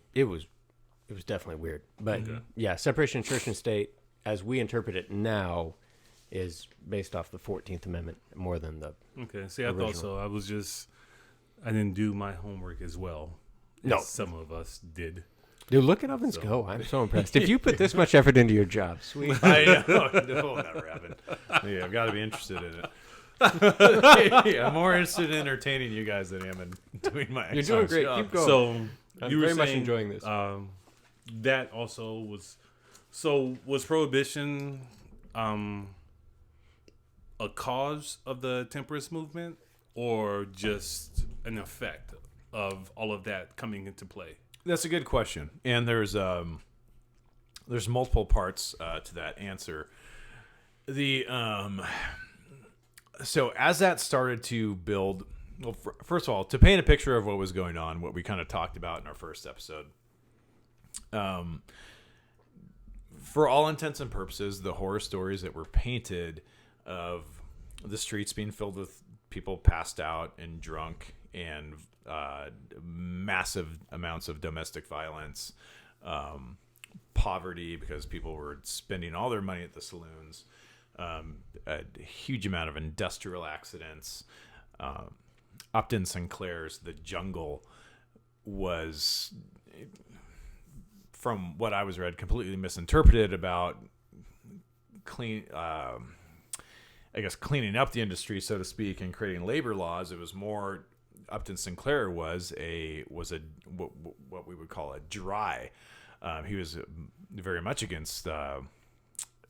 definitely weird. But yeah, separation of church and state, as we interpret it now, is based off the 14th Amendment more than the Okay, see, I thought Original. so. I didn't do my homework as well. No. as some of us did. Dude, look at ovens go. I'm so impressed. If you put this much effort into your job, sweet. I know. It'll never happen. Yeah, I've got to be interested in it. Yeah, I'm more interested in entertaining you guys than I am in doing my You're doing actual great. job. Keep going. So I'm you were very much saying, enjoying this. that also was. So was Prohibition a cause of the temperance movement, or just an effect of all of that coming into play? That's a good question, and there's multiple parts to that answer. The so as that started to build, well, first of all, to paint a picture of what was going on, what we kind of talked about in our first episode, for all intents and purposes, the horror stories that were painted of the streets being filled with people passed out and drunk, and massive amounts of domestic violence, poverty because people were spending all their money at the saloons, a huge amount of industrial accidents. Upton Sinclair's The Jungle was, from what I was read, completely misinterpreted about cleaning up the industry, so to speak, and creating labor laws. It was more, Upton Sinclair was what we would call a dry. He was very much against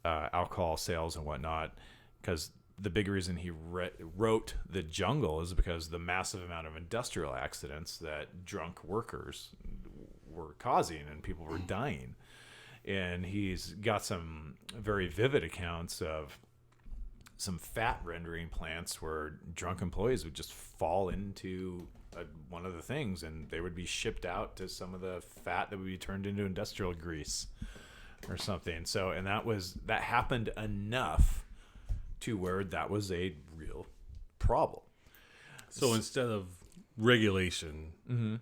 alcohol sales and whatnot, because the big reason he wrote The Jungle is because the massive amount of industrial accidents that drunk workers were causing, and people were dying. And he's got some very vivid accounts of some fat rendering plants where drunk employees would just fall into one of the things, and they would be shipped out to some of the fat that would be turned into industrial grease or something. So, and that happened enough to where that was a real problem. So instead of regulation,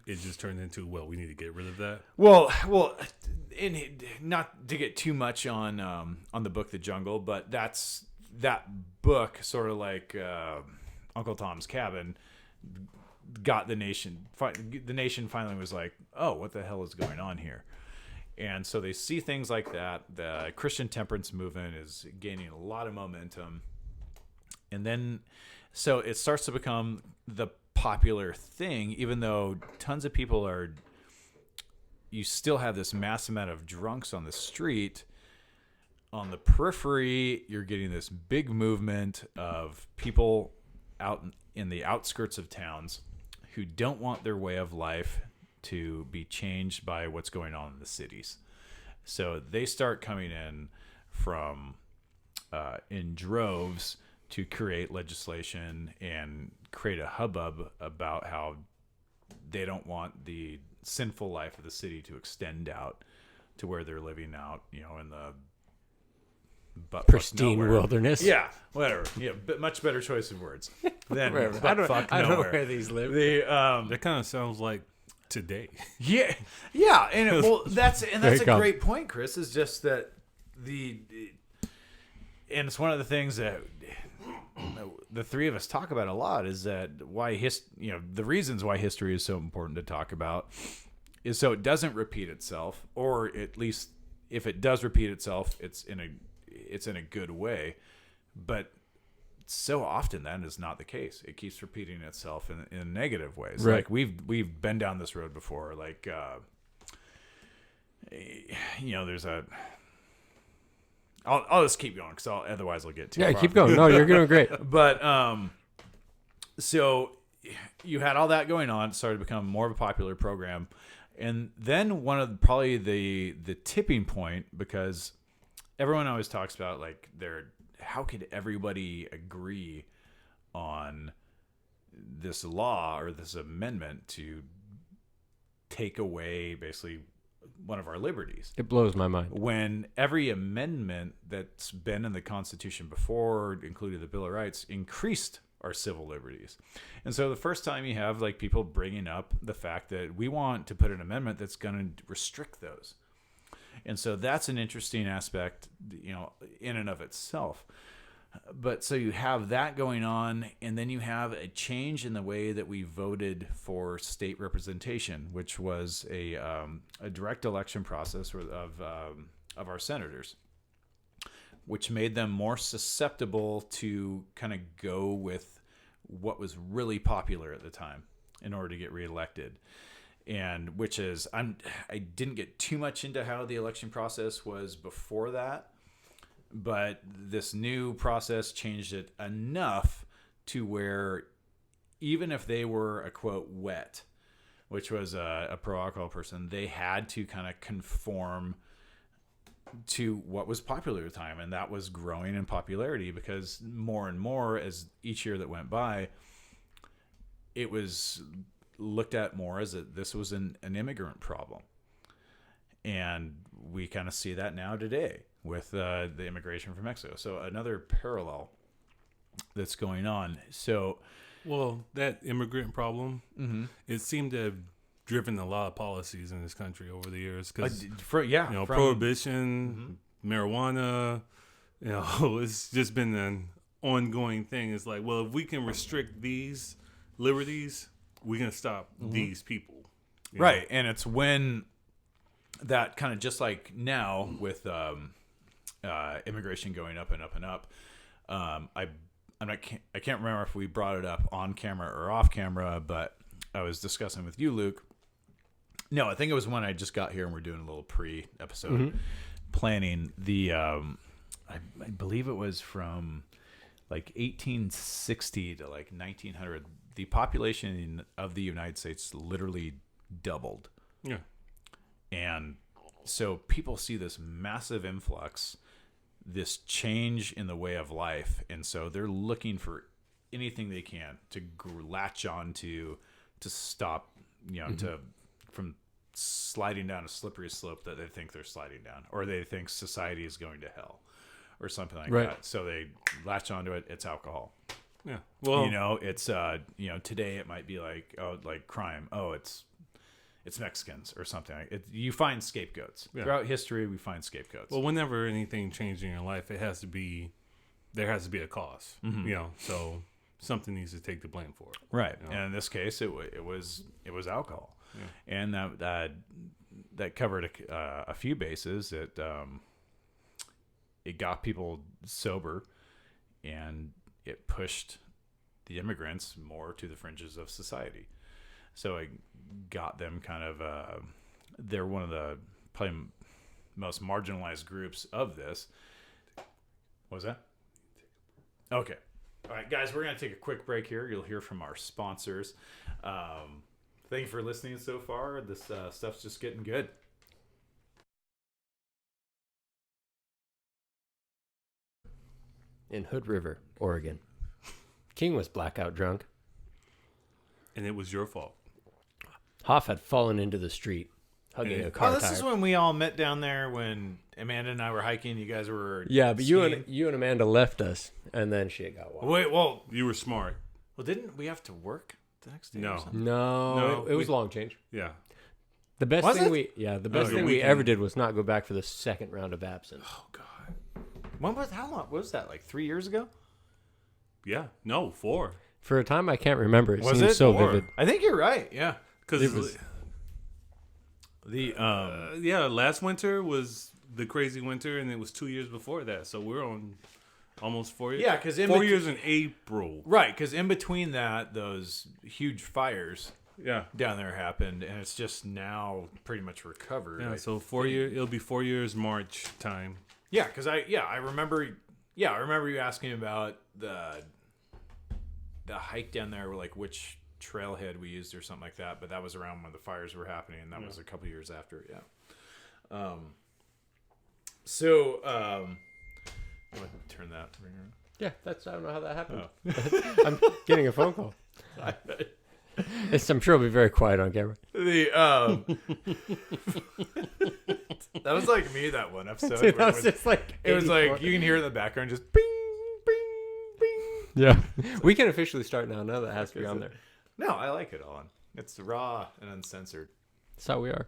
it just turned into, well, we need to get rid of that. Well, and not to get too much on the book The Jungle, but that book, sort of like Uncle Tom's Cabin, got the nation. The nation finally was like, "Oh, what the hell is going on here?" And so they see things like that. The Christian temperance movement is gaining a lot of momentum, and then so it starts to become the popular thing, even though tons of people are. You still have this mass amount of drunks on the street. On the periphery, you're getting this big movement of people out in the outskirts of towns who don't want their way of life to be changed by what's going on in the cities. So they start coming in from in droves to create legislation and create a hubbub about how they don't want the sinful life of the city to extend out to where they're living out, in the pristine wilderness. Yeah, whatever. Yeah, but much better choice of words than I don't know where these live. That kind of sounds like today. Yeah, and that's a great point, Chris. Is just that and it's one of the things that the three of us talk about a lot, is that why the reasons why history is so important to talk about is so it doesn't repeat itself, or at least if it does repeat itself, it's in a good way. But so often that is not the case. It keeps repeating itself in negative ways. Right. Like we've been down this road before. Like there's a. I'll just keep going because otherwise I'll get too far. Keep going. No, you're doing great. But so you had all that going on. It started to become more of a popular program, and then one of probably the tipping point, because everyone always talks about like how could everybody agree on this law or this amendment to take away basically one of our liberties. It blows my mind. When every amendment that's been in the Constitution before, including the Bill of Rights, increased our civil liberties. And so the first time you have like people bringing up the fact that we want to put an amendment that's going to restrict those. And so that's an interesting aspect, in and of itself. But so you have that going on, and then you have a change in the way that we voted for state representation, which was a direct election process of our senators, which made them more susceptible to kind of go with what was really popular at the time in order to get reelected. and which is I didn't get too much into how the election process was before that, but this new process changed it enough to where even if they were a quote wet, which was a pro-alcohol person, they had to kind of conform to what was popular at the time, and that was growing in popularity because more and more as each year that went by, it was looked at more as this was an immigrant problem. And we kind of see that now today with the immigration from Mexico. So another parallel that's going on. So, well, that immigrant problem, it seemed to have driven a lot of policies in this country over the years. Because, prohibition, marijuana, it's just been an ongoing thing. It's like, well, if we can restrict these liberties, we can stop these people. Right. And it's when that kind of just like now with immigration going up and up and up, I can't remember if we brought it up on camera or off camera, but I was discussing with you, Luke. No, I think it was when I just got here and we're doing a little pre-episode planning. The I believe it was from like 1860 to like 1900. The population of the United States literally doubled. Yeah. And so people see this massive influx, this change in the way of life, and so they're looking for anything they can to latch on to stop, from sliding down a slippery slope that they think they're sliding down, or they think society is going to hell or something like that. So they latch onto it. It's alcohol. Yeah. Well, it's today it might be like, like crime. Oh, it's Mexicans or something. You find scapegoats throughout history. We find scapegoats. Well, whenever anything changes in your life, there has to be a cause. So something needs to take the blame for it. Right. And in this case, it was alcohol, and that covered a few bases. It got people sober, and it pushed the immigrants more to the fringes of society. So it got them kind of, they're one of the probably most marginalized groups of this. What was that? Okay. All right, guys, we're going to take a quick break here. You'll hear from our sponsors. Thank you for listening so far. This stuff's just getting good. In Hood River, Oregon, King was blackout drunk. And it was your fault. Hoff had fallen into the street, hugging a car tire. This is when we all met down there when Amanda and I were hiking. You guys were but skiing. you and Amanda left us, and then shit got wild. Wait, well, you were smart. Well, didn't we have to work the next day? No. Or something? No, it was long change. Yeah. The best thing we ever did was not go back for the second round of absinthe. Oh God. How long was that? Like 3 years ago? Yeah. No, 4. For a time I can't remember. It Was seems it? so 4. vivid. I think you're right. Yeah. Because the last winter was the crazy winter, and it was 2 years before that. So we're on almost 4 years. Yeah, because 4 years in April. Right, because in between that, those huge fires down there happened, and it's just now pretty much recovered. Yeah, so 4 years. It'll be 4 years March time. Yeah, because I remember you asking about the hike down there, like which trailhead we used or something like that, but that was around when the fires were happening, and that was a couple years after. I'm gonna turn that ring around. Yeah, I don't know how that happened. I'm getting a phone call. I'm sure it'll be very quiet on camera. That was like me that one episode. Dude, that was just like it was like you can hear in the background just bing, bing, bing. Yeah, we can officially start now. Now that has to be on there. No, I like it on. It's raw and uncensored. That's how we are.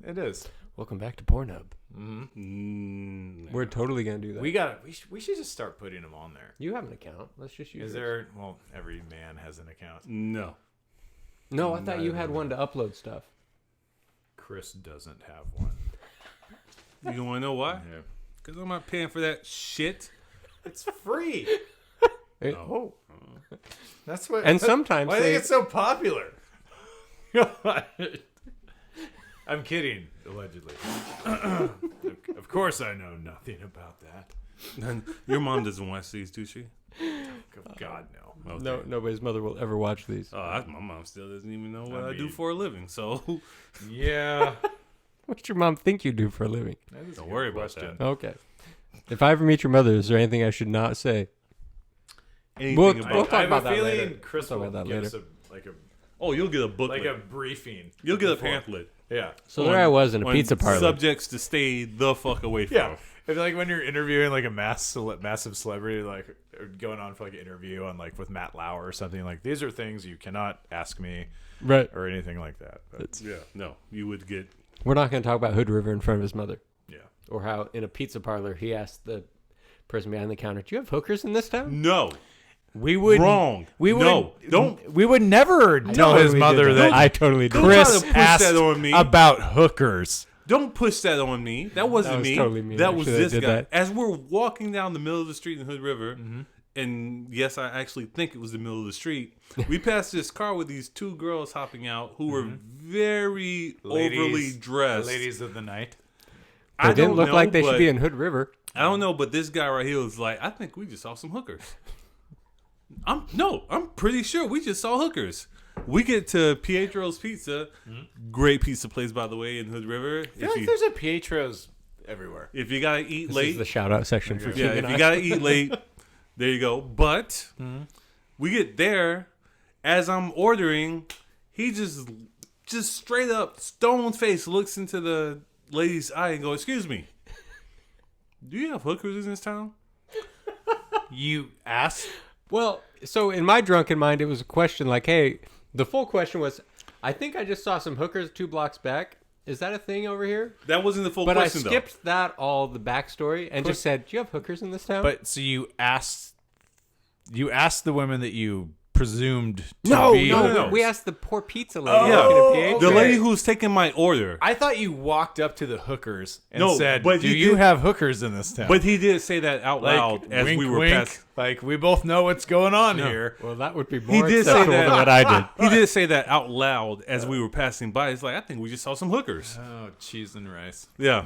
It is. Welcome back to Pornhub. Mm-hmm. We're totally gonna do that. We should just start putting them on there. You have an account. Let's just use. Is there? Well, every man has an account. No, I thought you had one to upload stuff. Chris doesn't have one. You want to know why? Yeah. Because I'm not paying for that shit. It's free. That's what. And sometimes I think it's so popular. I'm kidding. Allegedly. Of course, I know nothing about that. Your mom doesn't watch these, do she? God, no. Okay. No, nobody's mother will ever watch these. My mom still doesn't even know what I do for a living, so Yeah. What's your mom think you do for a living? don't worry about that. Okay. If I ever meet your mother, is there anything I should not say? Anything We'll about talk about that feeling later. Chris We'll will talk about that give later. us you'll get a booklet. like a briefing. You'll get a before. pamphlet. Yeah. So there I was in a on pizza parlor. Subjects to stay the fuck away from. Yeah. It's like when you're interviewing like a massive celebrity, like or going on for like an interview on like with Matt Lauer or something, like these are things you cannot ask me Right. or anything like that. But, Yeah. No, you would get. We're not going to talk about Hood River in front of his mother. yeah. Or how in a pizza parlor he asked the person behind the counter, "Do you have hookers in this town?" No. We would Wrong. We would No. Don't. We would never tell his mother that I totally did. Don't try Chris to push asked that on me. about hookers. Don't push that on me. That wasn't That was me. totally me, That was actually, that this did guy. that. As we're walking down the middle of the street in Hood River, and yes, I actually think it was the middle of the street. We passed this car with these two girls hopping out who were very overly dressed. Ladies of the night. They didn't don't look know, like they should but- be in Hood River. I don't know, but this guy right here was like, I think we just saw some hookers. I'm pretty sure we just saw hookers. We get to Pietro's Pizza, great pizza place by the way in Hood River. I feel like there's a Pietro's everywhere. If you gotta eat This late, is the shout out section for yeah, King if and you I. gotta eat late, there you go. But we get there, as I'm ordering, he just straight up stone face looks into the lady's eye and goes, "Excuse me, do you have hookers in this town?" You asked? Well, so in my drunken mind, it was a question like, "Hey," the full question was, "I think I just saw some hookers 2 blocks back. Is that a thing over here?" That wasn't the full But I question skipped that all the backstory and just said, "Do you have hookers in this town?" But so you asked the women that you presumed to no, be no, hookers. we asked the poor pizza lady. Yeah. working at though. The PH. lady who's taking my order. I thought you walked up to the hookers and No, said, but "Do he you did- have hookers in this town?" But he did say that out like, loud as wink, we were wink, passing. like we both know what's going on here. Well, that would be He more did say acceptable that. than what I did. He did say that out loud as we were passing by. He's like, I think we just saw some hookers. Oh, cheese and rice. Yeah.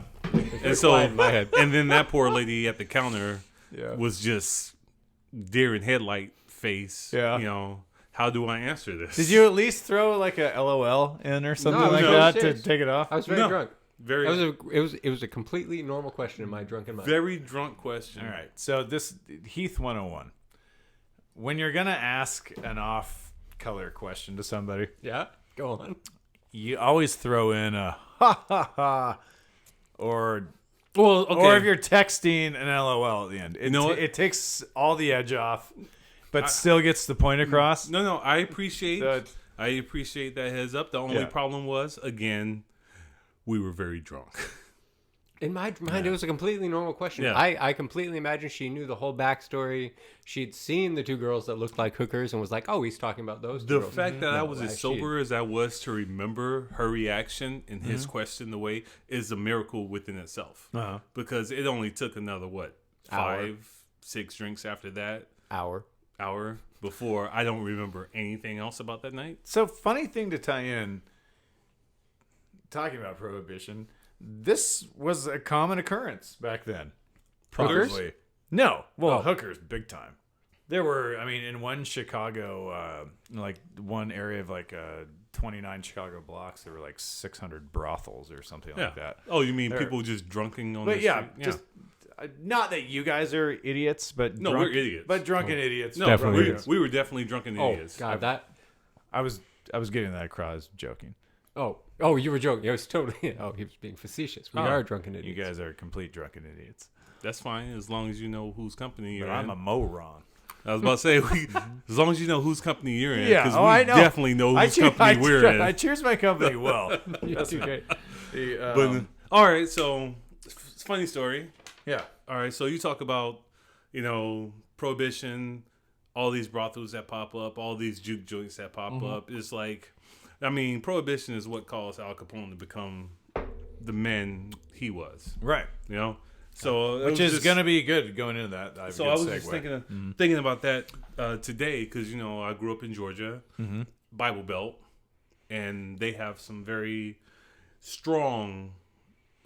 And so, quiet in my head. and then that poor lady at the counter Yeah. was just deer in headlight face. Yeah. You know, how do I answer this? Did you at least throw like a LOL in or something I was like very that serious. to take it off? I was very No. drunk. Very, It was a completely normal question in my drunken mind. very drunk question. All right. So this Heath 101. When you're gonna ask an off-color question to somebody, Yeah, go on. you always throw in a ha ha ha, or Well, okay. or if you're texting an LOL at the end. It, know what? it takes all the edge off, but still gets the point across. No, I appreciate. So it's- I appreciate that heads up. The only Yeah. problem was, again, we were very drunk. In my mind, it was a completely normal question. Yeah. I completely imagine she knew the whole backstory. She'd seen the 2 girls that looked like hookers and was like, "Oh, he's talking about those 2 The girls." fact that I No, was as actually- sober as I was to remember her reaction and his Mm-hmm. question the way is a miracle within itself. Uh-huh. Because it only took another, what, Hour. 5-6 drinks after that hour. before I don't remember anything else about that night. So funny thing to tie in, talking about Prohibition, this was a common occurrence back then. Hookers? Probably. No. Well, Oh. hookers, big time. There were, I mean, in one Chicago, like one area of like 29 Chicago blocks, there were like 600 brothels or something like that. Oh, you mean There- people just drunking on But the yeah, street? just not that you guys are idiots, but No, we're idiots. But drunken idiots. No, Definitely we, idiots. we were definitely drunken Oh idiots. God, that. I was getting that across, joking. Oh, you were joking. I was totally. Oh, he was being facetious. We Oh, are drunken You idiots. guys are complete drunken idiots. That's fine as long as you know whose company you're But I'm in. a moron. I was about to say, as long as you know whose company you're in, Yeah, because oh, we I know. definitely know whose company we're in. I cheers my company well. You do great. But all right, so it's a funny story. yeah. All right, so you talk about, Prohibition, all these brothels that pop up, all these juke joints that pop up. It's like, I mean, Prohibition is what caused Al Capone to become the man he was. Right. So it Which was is just- going to be good going into that. So I was just thinking about that today because I grew up in Georgia, Bible Belt, and they have some very strong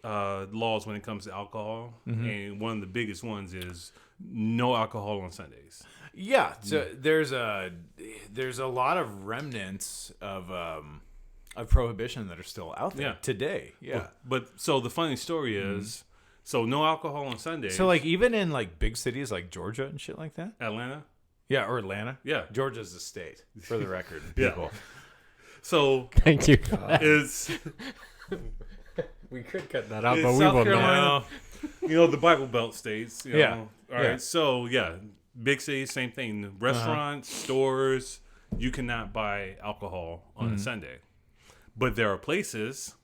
laws when it comes to alcohol, and one of the biggest ones is no alcohol on Sundays. Yeah, so there's a lot of remnants of prohibition that are still out there today. Yeah, but so the funny story is, so no alcohol on Sundays. So like even in like big cities like Georgia and shit like that. Atlanta. Yeah, or Atlanta. Yeah, Georgia's a state for the record. Yeah. People. So Thank you. is We could cut that out, is but we South will Carolina, not. the Bible Belt states. You know? Yeah. All right. Yeah. So big cities, same thing. Restaurants, stores, you cannot buy alcohol on a Sunday. But there are places,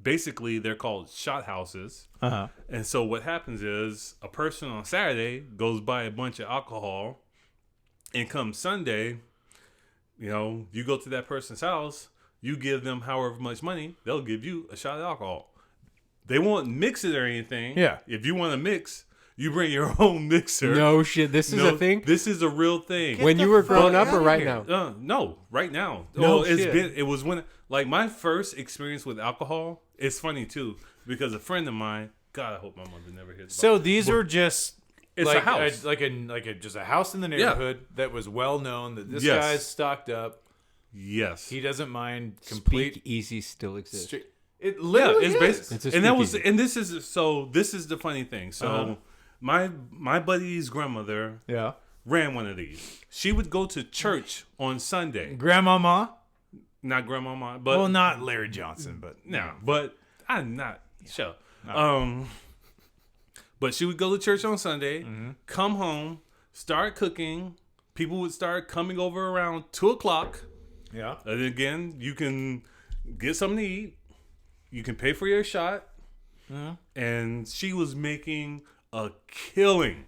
basically they're called shot houses. And so what happens is a person on Saturday goes buy a bunch of alcohol, and come Sunday, you go to that person's house, you give them however much money, they'll give you a shot of alcohol. They won't mix it or anything. Yeah. If you want to mix, you bring your own mixer. No shit. This is a thing. This is a real thing. When you were growing up, or right now? No, right now. No it's shit. it was when like my first experience with alcohol. It's funny too because a friend of mine. God, I hope my mother never hears. So these were just it's like a house, just a house in the neighborhood that was well known that this guy's stocked up. Yes, He doesn't mind complete. Speakeasy still exists. It literally it's is. basically, It's a and that was, speakeasy. and this is the funny thing. So my buddy's grandmother ran one of these. She would go to church on Sunday. Grandmama. Not grandmama, but Well, not Larry Johnson, but no, but I'm not sure. But she would go to church on Sunday, come home, start cooking. People would start coming over around 2:00. Yeah. And again, you can get something to eat. You can pay for your shot. And she was making a killing.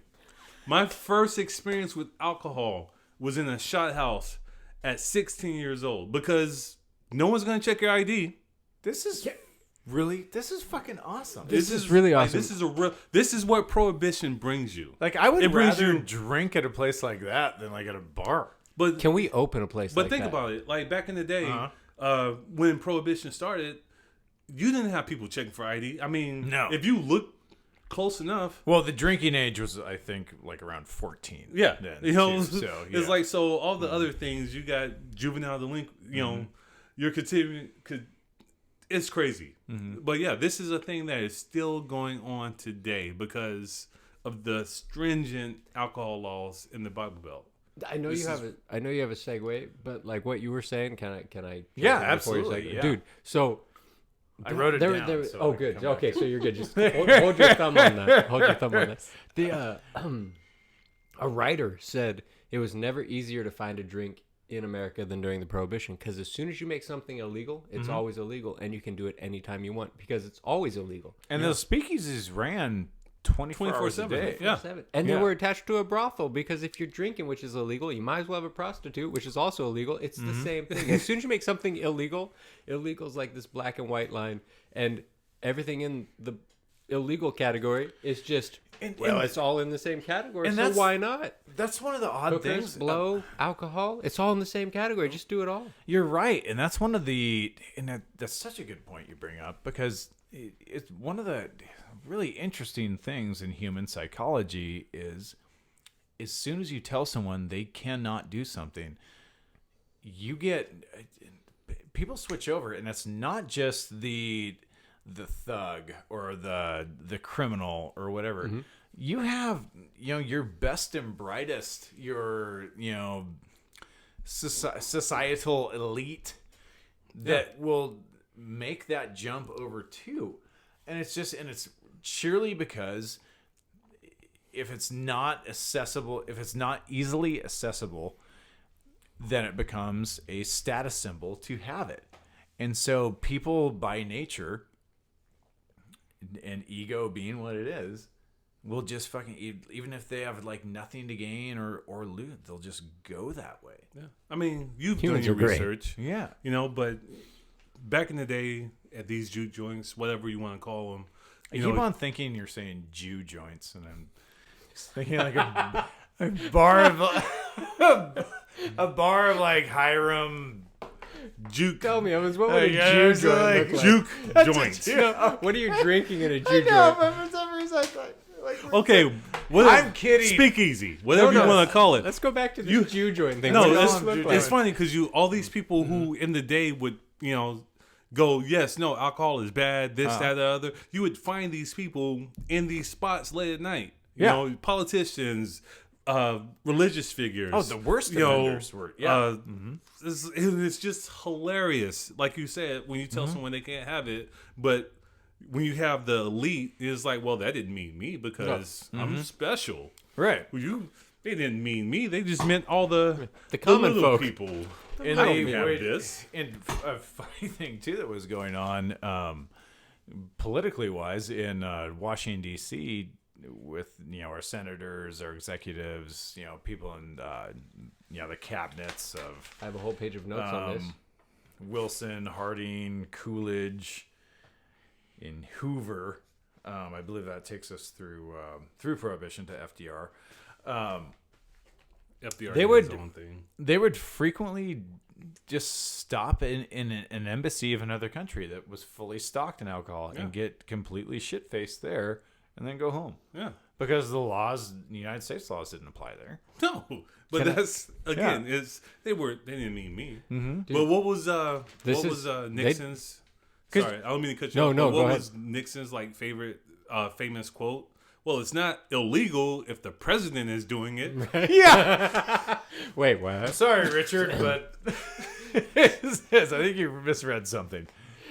My first experience with alcohol was in a shot house at 16 years old because no one's going to check your ID. This is fucking awesome. This is really awesome. This is what Prohibition brings you. Like I would It brings rather you- drink at a place like that than like at a bar. But Can we open a place like that? think about it. Like back in the day, when Prohibition started, you didn't have people checking for ID. I mean, No. if you look close enough. Well, the drinking age was, I think, like around 14. Yeah. Then, So, yeah. it's like, so all the other things, you got juvenile delinquent, you're continuing, it's crazy. But yeah, this is a thing that is still going on today because of the stringent alcohol laws in the Bible Belt. I know you have a segue, but like what you were saying, can I? Yeah, jump in before you absolutely, say- yeah. dude. So I wrote it down. So oh, I can good. come back. Okay, so you're good. Just hold your thumb on that. Hold your thumb on that. The a writer said it was never easier to find a drink in America than during the Prohibition because as soon as you make something illegal, it's always illegal, and you can do it anytime you want because it's always illegal. And those speakeasies ran 24 hours a 24/7. day. Yeah. And they Yeah. were attached to a brothel because if you're drinking, which is illegal, you might as well have a prostitute, which is also illegal. It's the same thing. As soon as you make something illegal, illegal is like this black and white line, and everything in the illegal category is just it's all in the same category. and So that's- why not? That's one of the odd Hookers, things. blow, alcohol, it's all in the same category. Just do it all. You're right, and that's one of the that's such a good point you bring up because it's one of the really interesting things in human psychology is as soon as you tell someone they cannot do something, you get people switch over, and it's not just the thug or the criminal or whatever. You have your best and brightest, your societal elite that will make that jump over too. And it's surely because if it's not accessible, if it's not easily accessible, then it becomes a status symbol to have it. And so people by nature, and ego being what it is, will just fucking, even if they have like nothing to gain or lose, they'll just go that way. Yeah. I mean, you've Humans done your are great. research. Yeah. But back in the day at these juke joints, whatever you want to call them, I keep on thinking you're saying Jew joints, and I'm thinking like a bar of a bar of like Hiram juke. Tell me, Evans, what would a yeah, Jew it's joint like look like? Juke joints. What are you drinking in a Jew I joint? know, but for some reason, like, Okay, I'm kidding. Speakeasy, whatever you want to call it. Let's go back to the Jew joint thing. No, What does it's, it look it's like? funny because all these people who in the day would go, yes, no, alcohol is bad, this, that, the other. You would find these people in these spots late at night. You know, politicians, religious figures. Oh, the worst offenders were. Yeah. It's just hilarious. Like you said, when you tell someone they can't have it, but when you have the elite, it's like, well, that didn't mean me because I'm special. Right. They didn't mean me. They just meant all the common little folk. people. And I don't have this. And a funny thing too that was going on, politically wise, in Washington D.C. with our senators, our executives, people in the cabinets of I have a whole page of notes on this. Wilson, Harding, Coolidge, in Hoover. I believe that takes us through Prohibition to FDR. FDR They did would- his own thing. They would frequently just stop in an embassy of another country that was fully stocked in alcohol and get completely shit-faced there and then go home. Yeah. Because the United States laws didn't apply there. No, but that's again, they didn't mean me. Mm-hmm. But what was This Nixon's? Sorry, I don't mean to cut you off. No, but go what ahead. was Nixon's favorite famous quote? Well, it's not illegal if the president is doing it. Yeah. Wait, what? Sorry, Richard, but I think you misread something.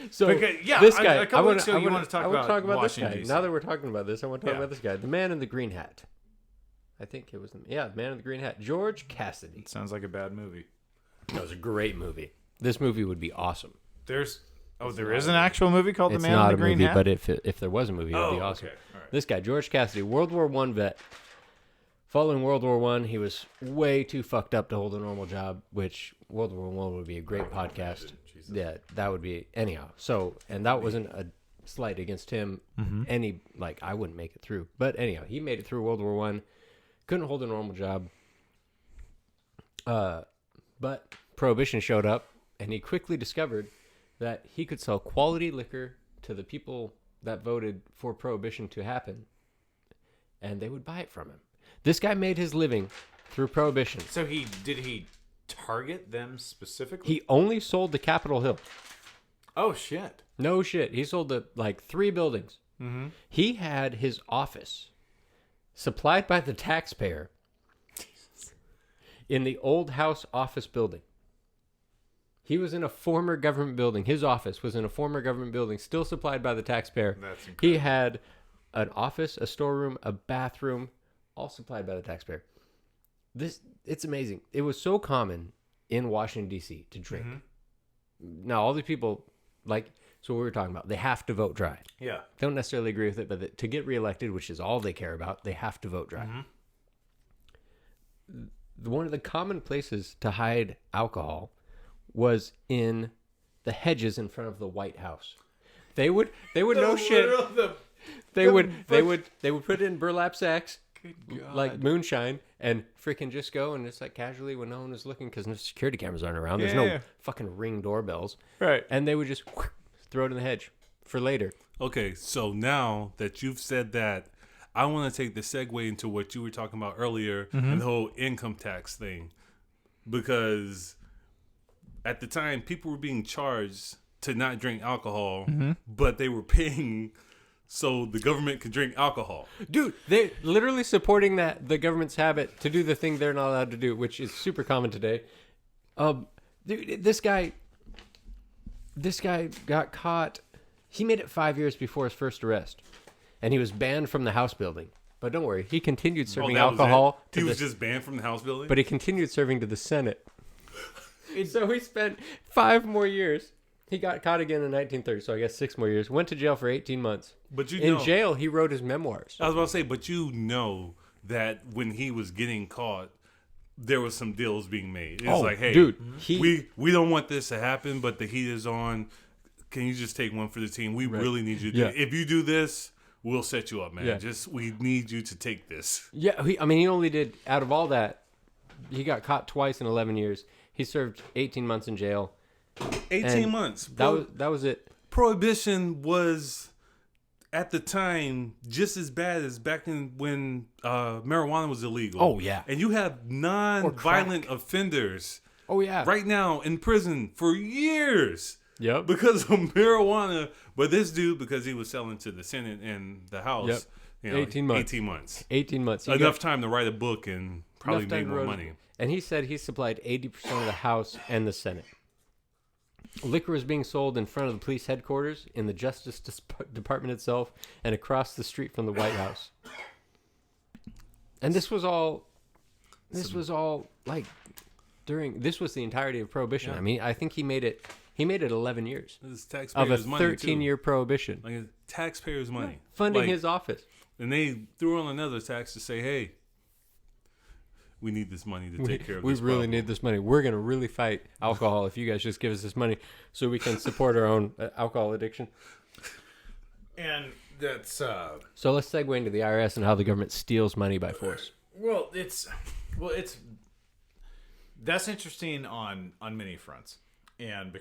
So Because, this guy, a couple weeks ago, you wanna- want to talk I wanna about talk about this Washington, guy. D.C. Now that we're talking about this, I want to talk Yeah. about this guy, the man in the green hat. I think it was the man in the green hat, George Cassidy. Sounds like a bad movie. That was a great movie. This movie would be awesome. There is an actual movie called It's The Man not in a the Green movie, Hat? but if there was a movie, it would be awesome. okay. All right. This guy, George Cassidy, World War I vet. Following World War I, he was way too fucked up to hold a normal job, which World War I would be a great podcast. Yeah, that would be anyhow. So, and that wasn't a slight against him. I wouldn't make it through. But anyhow, he made it through World War I. Couldn't hold a normal job. But Prohibition showed up, and he quickly discovered that he could sell quality liquor to the people that voted for Prohibition to happen, and they would buy it from him. This guy made his living through Prohibition. So did he target them specifically? He only sold to Capitol Hill. Oh, shit. No shit. He sold to 3 buildings. Mm-hmm. He had his office supplied by the taxpayer in the old house office building. He was in a former government building. His office was in a former government building, still supplied by the taxpayer. That's incredible. He had an office, a storeroom, a bathroom, all supplied by the taxpayer. It's amazing. It was so common in Washington, D.C. to drink. Now, all these people, so we were talking about, they have to vote dry. Yeah. Don't necessarily agree with it, but to get reelected, which is all they care about, they have to vote dry. One of the common places to hide alcohol was in the hedges in front of the White House. They would no shit. They would put it in burlap sacks, like moonshine, and freaking just go and it's casually when no one is looking because no security cameras aren't around. There's no fucking Ring doorbells, Right. and they would just throw it in the hedge for later. Okay, so now that you've said that, I want to take the segue into what you were talking about earlier and the whole income tax thing. Because at the time, people were being charged to not drink alcohol, but they were paying so the government could drink alcohol. Dude, they're literally supporting the government's habit to do the thing they're not allowed to do, which is super common today. Dude, this guy got caught. He made it 5 years before his first arrest, and he was banned from the House building. But don't worry, he continued serving that was alcohol. it? He was just banned from the House building? But he continued serving to the Senate. So he spent 5 more years. He got caught again in 1930, so I guess 6 more years. Went to jail for 18 months. But in jail, he wrote his memoirs. I was about to say, but you know that when he was getting caught, there was some deals being made. It's like, hey, dude, we don't want this to happen, but the heat is on. Can you just take one for the team? We really need you to do it. If you do this, we'll set you up, man. Yeah. We need you to take this. Yeah, he only did, out of all that, he got caught twice in 11 years. He served 18 months in jail, 18 And months. That was it. Prohibition was at the time just as bad as back in when marijuana was illegal. Oh, yeah. And you have non-violent offenders Oh yeah. right now in prison for years Yep. because of marijuana. But this dude, because he was selling to the Senate and the House, Yep. 18 months. 18 months. 18 months. Enough time to write a book and probably Enough time make to more write- money. And he said he supplied 80% of the House and the Senate. Liquor was being sold in front of the police headquarters, in the Justice Department itself, and across the street from the White House. And this was all like this was the entirety of Prohibition. Yeah. I mean, I think he made it 11 years This is of a taxpayers' money, 13-year prohibition, Like it's taxpayers' money. funding Like, his office. And they threw on another tax to say, hey, we need this money to take care of We this really problem. need this money. We're going to really fight alcohol if you guys just give us this money so we can support our own alcohol addiction. And that's So let's segue into the IRS and how the government steals money by force. that's interesting on many fronts, and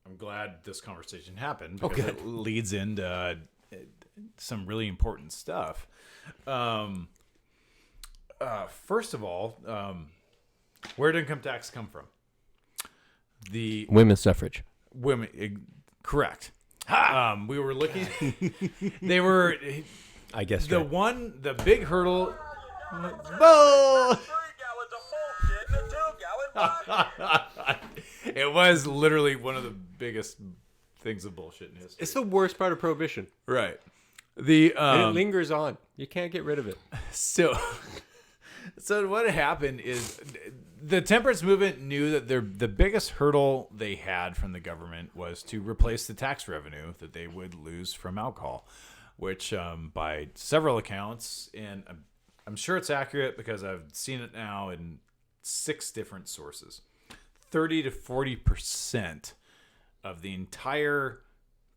I'm glad this conversation happened because it leads into some really important stuff. First of all, where did income tax come from? The Women's suffrage. women, correct. We were looking. They were. I guess The big hurdle. Bull! It was literally one of the biggest things of bullshit in history. It's the worst part of Prohibition. Right. The And it lingers on. You can't get rid of it. so what happened is the temperance movement knew that the biggest hurdle they had from the government was to replace the tax revenue that they would lose from alcohol, which by several accounts, and I'm sure it's accurate because I've seen it now in 6 different sources, 30 to 40% of the entire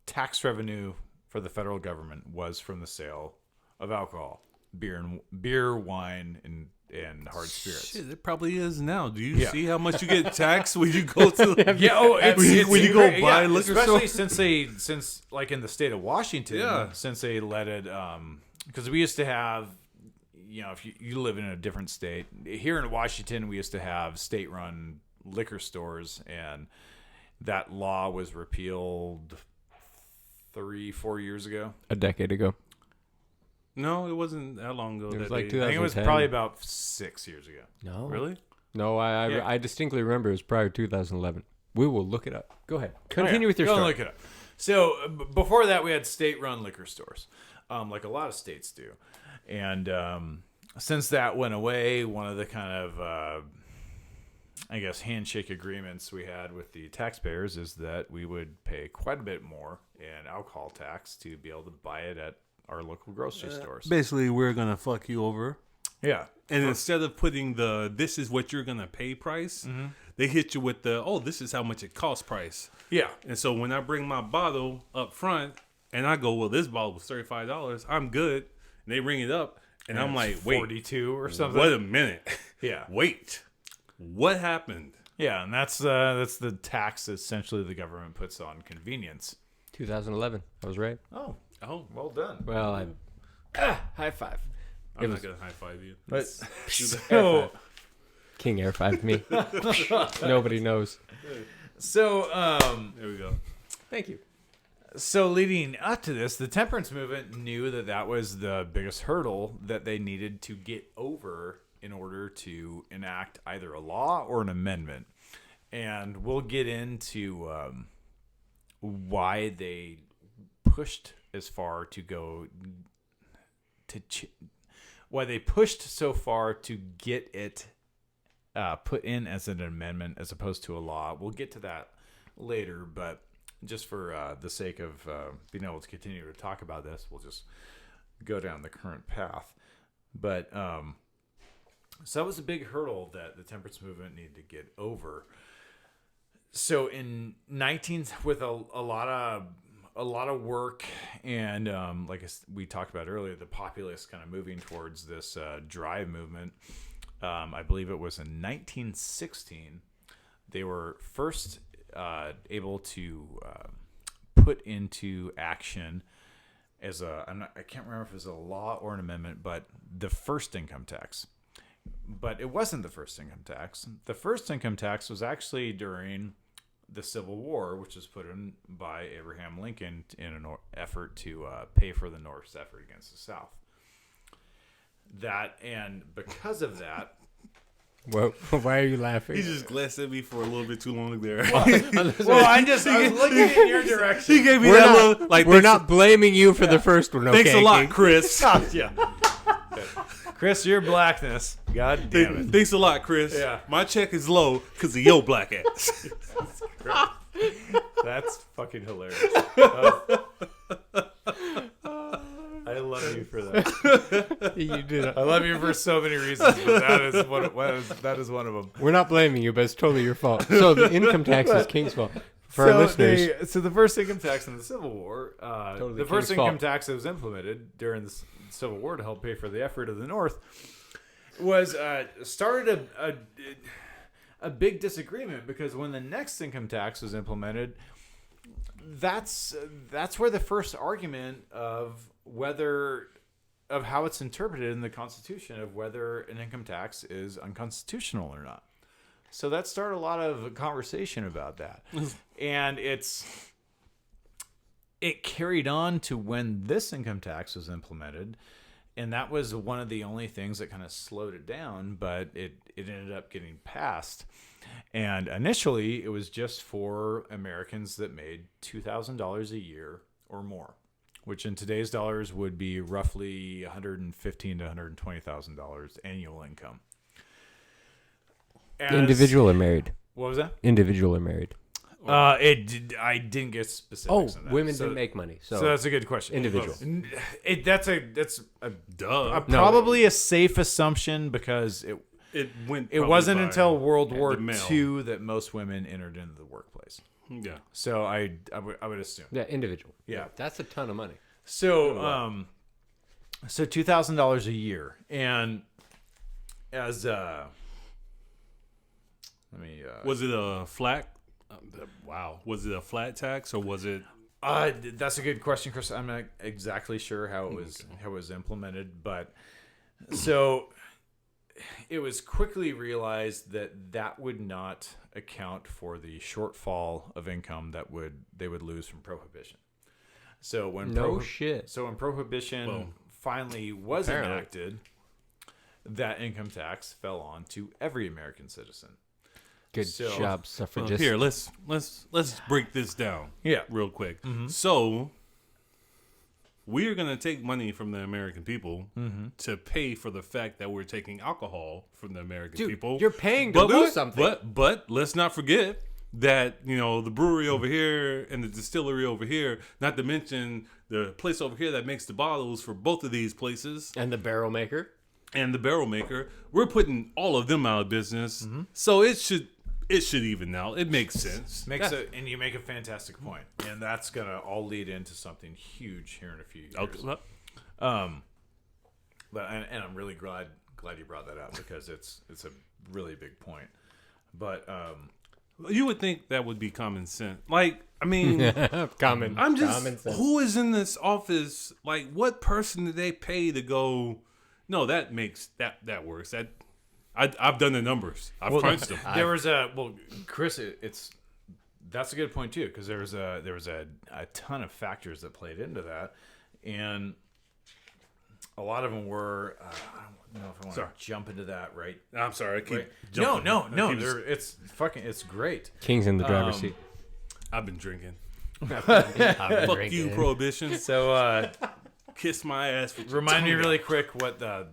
tax revenue for the federal government was from the sale of alcohol, beer, wine, and hard spirits. Shit, it probably is now. Do you Yeah. see how much you get taxed when you go to? Yeah, when you go buy liquor especially store? since like in the state of Washington, Yeah. since they let it, because we used to have, if you live in a different state, here in Washington, we used to have state-run liquor stores, and that law was repealed 3-4 years ago. A decade ago. No, it wasn't that long ago. It was that like they- I think it was 2010. probably about 6 years ago. No. Really? No, I Yeah. I distinctly remember it was prior to 2011. We will look it up. Go ahead. Continue with your Go story. look it up. So before that, we had state-run liquor stores, like a lot of states do. And since that went away, one of the kind of, handshake agreements we had with the taxpayers is that we would pay quite a bit more in alcohol tax to be able to buy it at our local grocery stores. Basically, we're gonna fuck you over. Yeah. And instead of putting this is what you're gonna pay price, they hit you with this is how much it costs price. Yeah. And so when I bring my bottle up front and I go, well, this bottle was $35, I'm good. And they ring it up, and I'm like, wait, 42 or something. wait a minute. Yeah. Wait, what happened? Yeah, and that's the tax essentially the government puts on convenience. 2011. I was right. Oh, Oh, well done. Well, high five. I'm not gonna high five you. But So, King air fived me. Nobody knows. so There we go. Thank you. So leading up to this, the temperance movement knew that was the biggest hurdle that they needed to get over in order to enact either a law or an amendment. And we'll get into why they pushed as far to go to why they pushed so far to get it put in as an amendment as opposed to a law. We'll get to that later, but just for the sake of being able to continue to talk about this, we'll just go down the current path. But so that was a big hurdle that the temperance movement needed to get over. So in with a lot of work and like we talked about earlier, the populace kind of moving towards this drive movement. I believe it was in 1916. They were first able to put into action as I can't remember if it was a law or an amendment, but the first income tax. But it wasn't the first income tax. The first income tax was actually during the Civil War, which was put in by Abraham Lincoln in an effort to pay for the North's effort against the South. And because of that, Well, why are you laughing? He just glanced at me for a little bit too long there. well, I was looking in your direction. He gave me We're that not, little like. we're not blaming you for the first one. Okay, Thanks a lot, King? Chris. Yeah. Chris, your blackness. God damn it. Thanks a lot, Chris. Yeah. My check is low because of your black ass. That's fucking hilarious. I love you for that. You did. I love you for so many reasons, but that is one of them. We're not blaming you, but it's totally your fault. So the income tax is King's fault. For our listeners, So the first income tax in the Civil War, Totally the first King's income fault. tax that was implemented during the Civil War to help pay for the effort of the North was started a big disagreement, because when the next income tax was implemented, that's where the first argument of how it's interpreted in the Constitution of whether an income tax is unconstitutional or not. So that started a lot of conversation about that. And it carried on to when this income tax was implemented. And that was one of the only things that kind of slowed it down, but it ended up getting passed. And initially, it was just for Americans that made $2,000 a year or more, which in today's dollars would be roughly $115,000 to $120,000 annual income. individual or married? What was that? Individual or married? I didn't get specifics. Oh, on that. women So- didn't make money. So, So that's a good question. individual. That's a Duh. probably a safe assumption, because It wasn't until World the War mail. II that most women entered into the workplace. Yeah. So I would assume. yeah, individual. Yeah. That's a ton of money. So so $2,000 a year, and as let me Was it a flat? Wow. Was it a flat tax or was it? that's a good question, Chris. I'm not exactly sure how it was implemented, but so it was quickly realized that would not account for the shortfall of income that they would lose from Prohibition. So when shit. So when Prohibition Boom. finally was Apparently. enacted, that income tax fell on to every American citizen. Good So- job, suffragists. Here, let's break this down. Yeah. Real quick. So we are gonna take money from the American people to pay for the fact that we're taking alcohol from the American Dude, people. you're paying to lose something. But let's not forget that the brewery over here and the distillery over here, not to mention the place over here that makes the bottles for both of these places, And the barrel maker. and the barrel maker, we're putting all of them out of business. So it should even out. It makes sense. And you make a fantastic point, and that's gonna all lead into something huge here in a few years. Okay. But I'm really glad you brought that up, because it's a really big point. But You would think that would be common sense. Like, I mean, Common. I'm common just, sense. who is in this office? Like, what person did they pay to go? No, that makes that works. That I've done the numbers. I've crunched them. there was Chris, that's a good point too, because there was a ton of factors that played into that, and a lot of them were I don't know if I want to jump into that right. I'm sorry. I keep Right. jumping. No. I keep It's great. King's in the driver's seat. I've been drinking. I've Fuck been you, drinking. Prohibition. So Kiss my ass. For remind me tongue really out. quick what I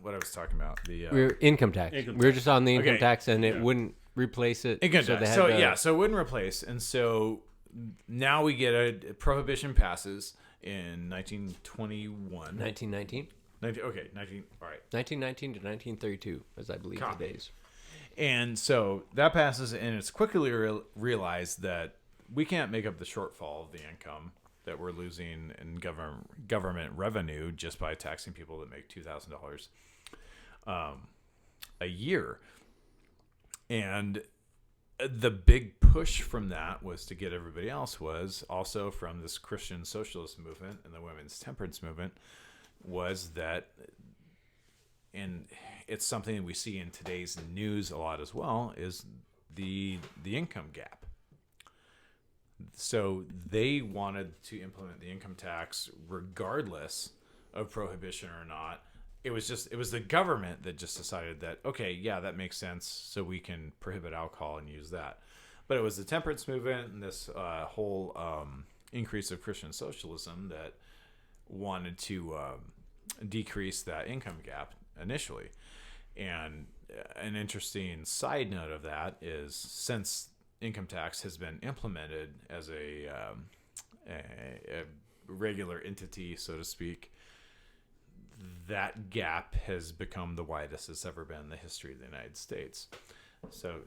was talking about. We're income tax. Income We were tax. just on the income Okay. tax, and it wouldn't replace it. Income so tax. they So had to- so it wouldn't replace, and so now we get a Prohibition passes in 1921. 1919? 19, okay, 19. All right. 1919 to 1932, as I believe the Copy. days. And so that passes, and it's quickly realized that we can't make up the shortfall of the income that we're losing in government revenue just by taxing people that make $2,000 a year. And the big push from that was to get everybody else was also from this Christian socialist movement and the women's temperance movement was that, and it's something that we see in today's news a lot as well, is the income gap. So they wanted to implement the income tax regardless of prohibition or not. It was the government that just decided that, okay, yeah, that makes sense, so we can prohibit alcohol and use that. But it was the temperance movement and this whole increase of Christian socialism that wanted to decrease that income gap initially. And an interesting side note of that is, since income tax has been implemented as a regular entity, so to speak, that gap has become the widest it's ever been in the history of the United States. So,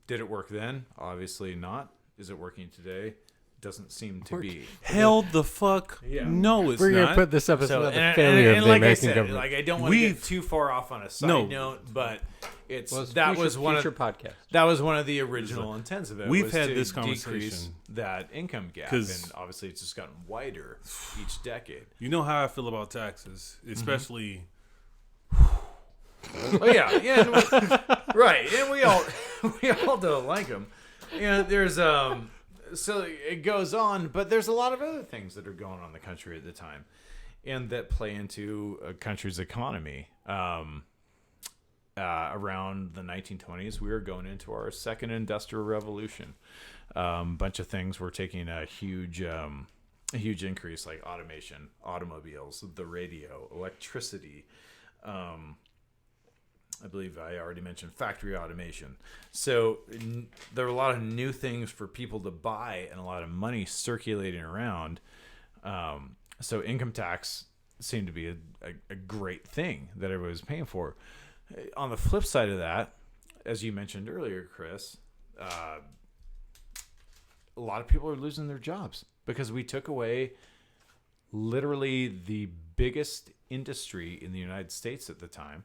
did it work then? Obviously not. Is it working today? Doesn't seem to be. Hell the fuck no, it's We're not. going to put this up as another and failure of the like American I said, government. like, I don't want to get too far off on a side note, but it's that was one of podcast. That was one of the original intents of it. We've was had to this decrease conversation. that income gap, 'Cause- and obviously it's just gotten wider each decade. You know how I feel about taxes, especially. Oh yeah, and right, and we all don't like them. There's so it goes on, but there's a lot of other things that are going on in the country at the time, and that play into a country's economy. Around the 1920s, we were going into our second industrial revolution. Bunch of things were taking a huge increase, like automation, automobiles, the radio, electricity. I believe I already mentioned factory automation. So there are a lot of new things for people to buy and a lot of money circulating around. So income tax seemed to be a great thing that everybody was paying for. On the flip side of that, as you mentioned earlier, Chris, a lot of people are losing their jobs because we took away literally the biggest industry in the United States at the time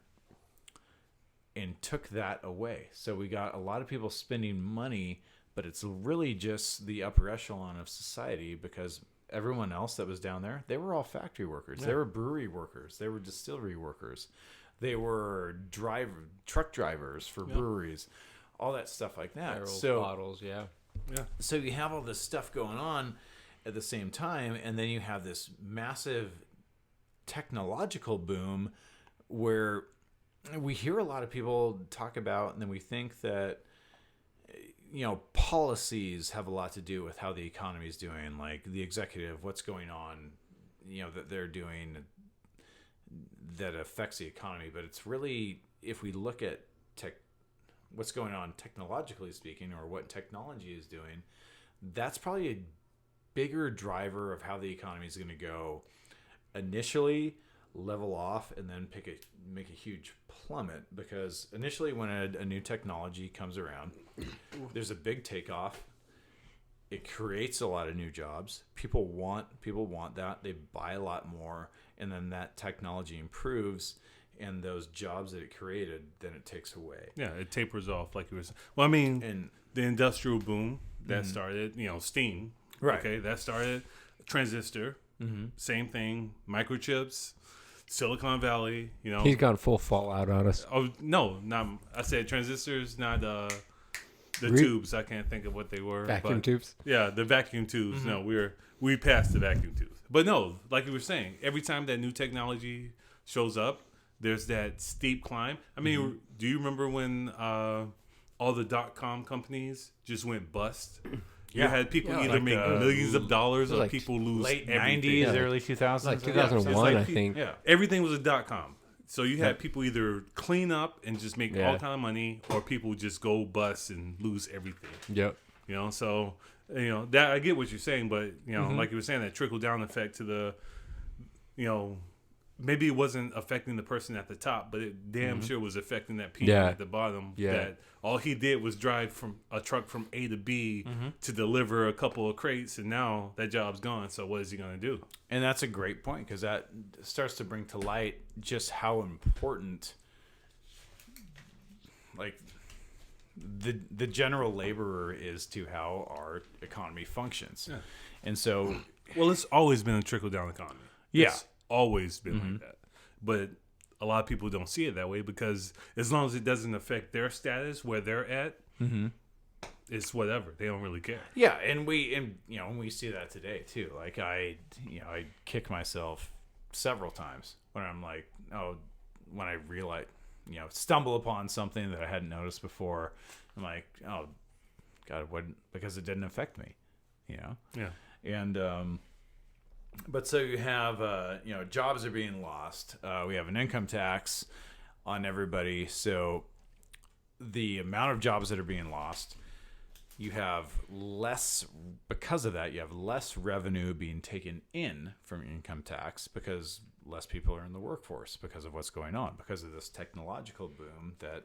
and took that away. So we got a lot of people spending money, but it's really just the upper echelon of society, because everyone else that was down there, they were all factory workers. Yeah. They were brewery workers. They were distillery workers. They were truck drivers for breweries, all that stuff like that. Barrels, so bottles, yeah. So you have all this stuff going on at the same time, and then you have this massive technological boom where we hear a lot of people talk about, and then we think that, policies have a lot to do with how the economy is doing, like the executive, what's going on, that they're doing that affects the economy. But it's really, if we look at what's going on technologically speaking, or what technology is doing, that's probably a bigger driver of how the economy is going to go initially, level off, and then make a huge plummet. Because initially, when a new technology comes around, there's a big takeoff. It creates a lot of new jobs. People want that. They buy a lot more, and then that technology improves, and those jobs that it created, then it takes away. Yeah, it tapers off, like you were saying. Well, I mean, and the industrial boom that started, steam. Right. Okay, that started. Transistor, same thing. Microchips, Silicon Valley, He's gone full Fallout on us. Oh, no, not. I said transistors, not the tubes. I can't think of what they were. Vacuum tubes? Yeah, the vacuum tubes. No, we passed the vacuum tubes. But no, like you were saying, every time that new technology shows up, there's that steep climb. I mean, do you remember when all the .com companies just went bust? You had people either make millions of dollars, or people lose late everything. 90s, early 2000s. Like 2001, I think. Yeah. Everything was a .com. So you had people either clean up and just make all kind of money, or people just go bust and lose everything. Yep. So that, I get what you're saying, but like you were saying, that trickle down effect to the, maybe it wasn't affecting the person at the top, but it damn sure was affecting that people at the bottom. Yeah. That all he did was drive from a truck from A to B to deliver a couple of crates, and now that job's gone. So what is he going to do? And that's a great point, because that starts to bring to light just how important, like, the general laborer is to how our economy functions. Yeah. And so, well, it's always been a trickle down economy. Yeah. It's always been like that. But a lot of people don't see it that way because as long as it doesn't affect their status where they're at, it's whatever. They don't really care. yeah, and we see that today too. Like I kick myself several times when I'm like, when I realize, stumble upon something that I hadn't noticed before. I'm like, oh God, what? Because it didn't affect me, Yeah. And but so you have jobs are being lost. We have an income tax on everybody, so the amount of jobs that are being lost, you have less, because of that, you have less revenue being taken in from income tax because less people are in the workforce because of what's going on, because of this technological boom that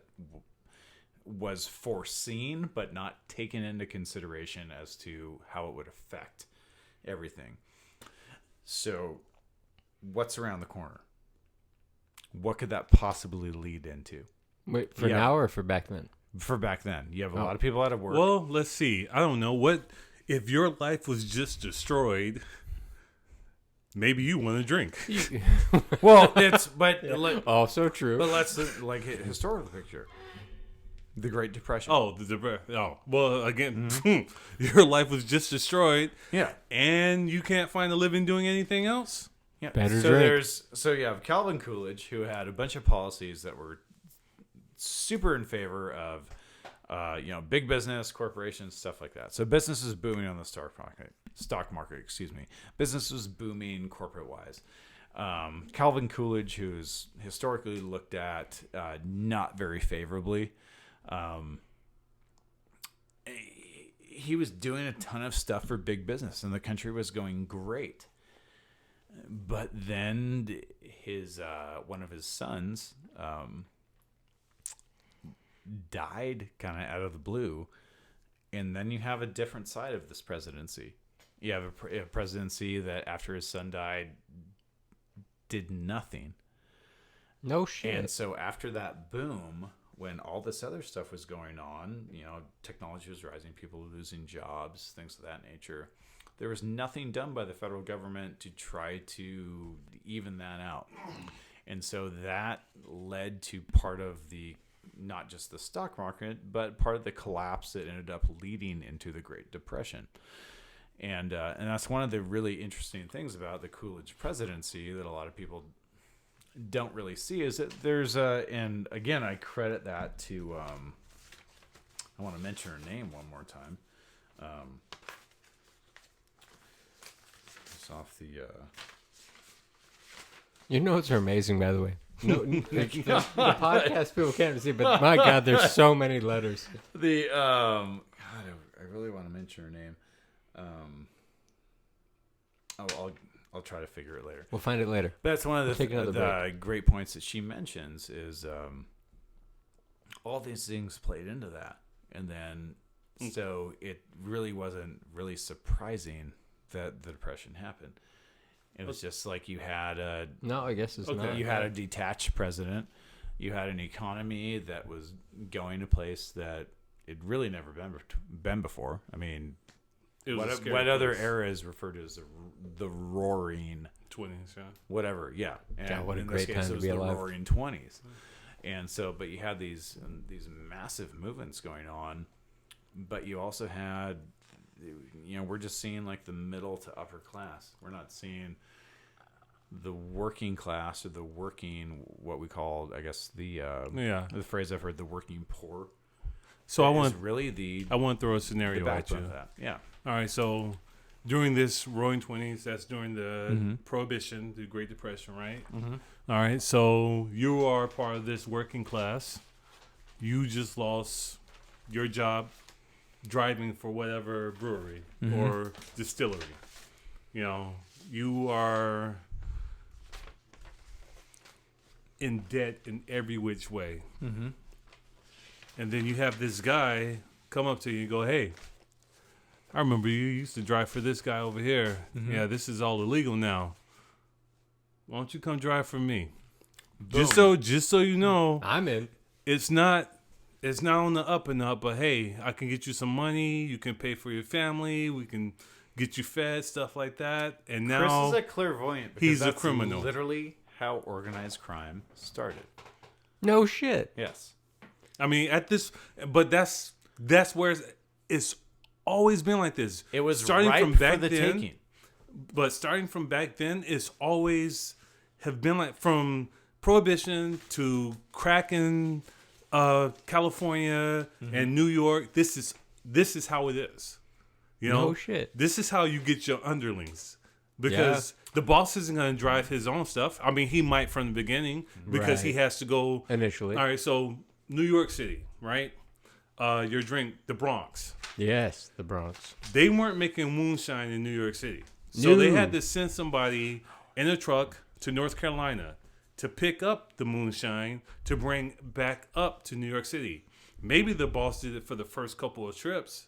was foreseen but not taken into consideration as to how it would affect everything. So what's around the corner? What could that possibly lead into? Wait, for now or for back then? For back then, you have a lot of people out of work. Well, let's see. I don't know. What if your life was just destroyed? Maybe you want to drink. Well, Also true. But let's like historical picture. The Great Depression. Well, again, your life was just destroyed. Yeah. And you can't find a living doing anything else? Yeah. Better drink. So you have Calvin Coolidge, who had a bunch of policies that were super in favor of big business, corporations, stuff like that. So business is booming on the stock market, business was booming corporate wise. Calvin Coolidge, who's historically looked at not very favorably, he was doing a ton of stuff for big business and the country was going great. But then his one of his sons died kind of out of the blue, and then you have a different side of this presidency. You have a presidency that after his son died did nothing. No shit. And so after that boom, when all this other stuff was going on, technology was rising, people were losing jobs, things of that nature, there was nothing done by the federal government to try to even that out. And so that led to part of the, not just the stock market, but part of the collapse that ended up leading into the Great Depression. And that's one of the really interesting things about the Coolidge presidency that a lot of people don't really see, is that there's and again, I credit that to, I want to mention her name one more time. It's off the, Your notes are amazing, by the way. No, the podcast people can't see, but my God, there's so many letters. God, I really want to mention her name. I'll try to figure it later. We'll find it later. But that's one of the great points that she mentions is all these things played into that. And then, so it really wasn't really surprising that the Depression happened. It was just like you had No, I guess it's not. You had a detached president. You had an economy that was going to place that it really never been before. I mean, what other era is referred to as the Roaring 20s? Yeah, whatever. Yeah, and God, what a in great this case, time it to was be the alive. Roaring 20s. And so, but you had these massive movements going on, but you also had, we're just seeing like the middle to upper class. We're not seeing the working class or the working, what we call, I guess, the phrase I've heard, the working poor. So I want to throw a scenario at you. Yeah. All right. So during this Roaring 20s, that's during the Prohibition, the Great Depression, right? Mm-hmm. All right. So you are part of this working class. You just lost your job driving for whatever brewery or distillery. You are in debt in every which way. Mm-hmm. And then you have this guy come up to you and go, "Hey, I remember you used to drive for this guy over here. Mm-hmm. Yeah, this is all illegal now. Why don't you come drive for me?" Boom. Just so you know, I'm in. It's not it's not on the up and up, but hey, I can get you some money. You can pay for your family. We can get you fed, stuff like that. And now Chris is a clairvoyant. Because he's a that's criminal. Literally how organized crime started. No shit. Yes. I mean, but that's where it's always been like this. It was starting ripe from back for the then, taking. But starting from back then, it's always have been like from Prohibition to crack in California and New York. This is how it is. You know, No shit. This is how you get your underlings because the boss isn't going to drive his own stuff. I mean, he might from the beginning because he Right. has to go Initially. All right, so New York City, right? Your drink, the Bronx. Yes, the Bronx. They weren't making moonshine in New York City. So they No. had to send somebody in a truck to North Carolina to pick up the moonshine to bring back up to New York City. Maybe the boss did it for the first couple of trips,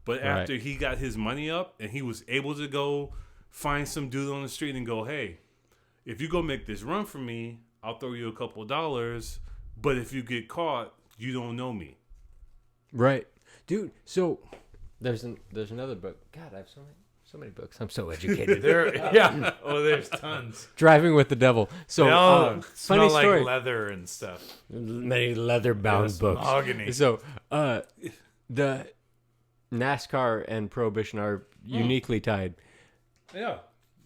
but after he got his money up and he was able to go find some dude on the street and go, hey, if you go make this run for me, I'll throw you a couple of dollars, but if you get caught, you don't know me. Right. Dude, so there's another book. God, I have so many books. I'm so educated. Yeah. Oh, there's tons. Driving with the Devil. So They all funny smell story. like leather and stuff. Many leather-bound Yes, books. mahogany. So the NASCAR and Prohibition are uniquely tied. Yeah.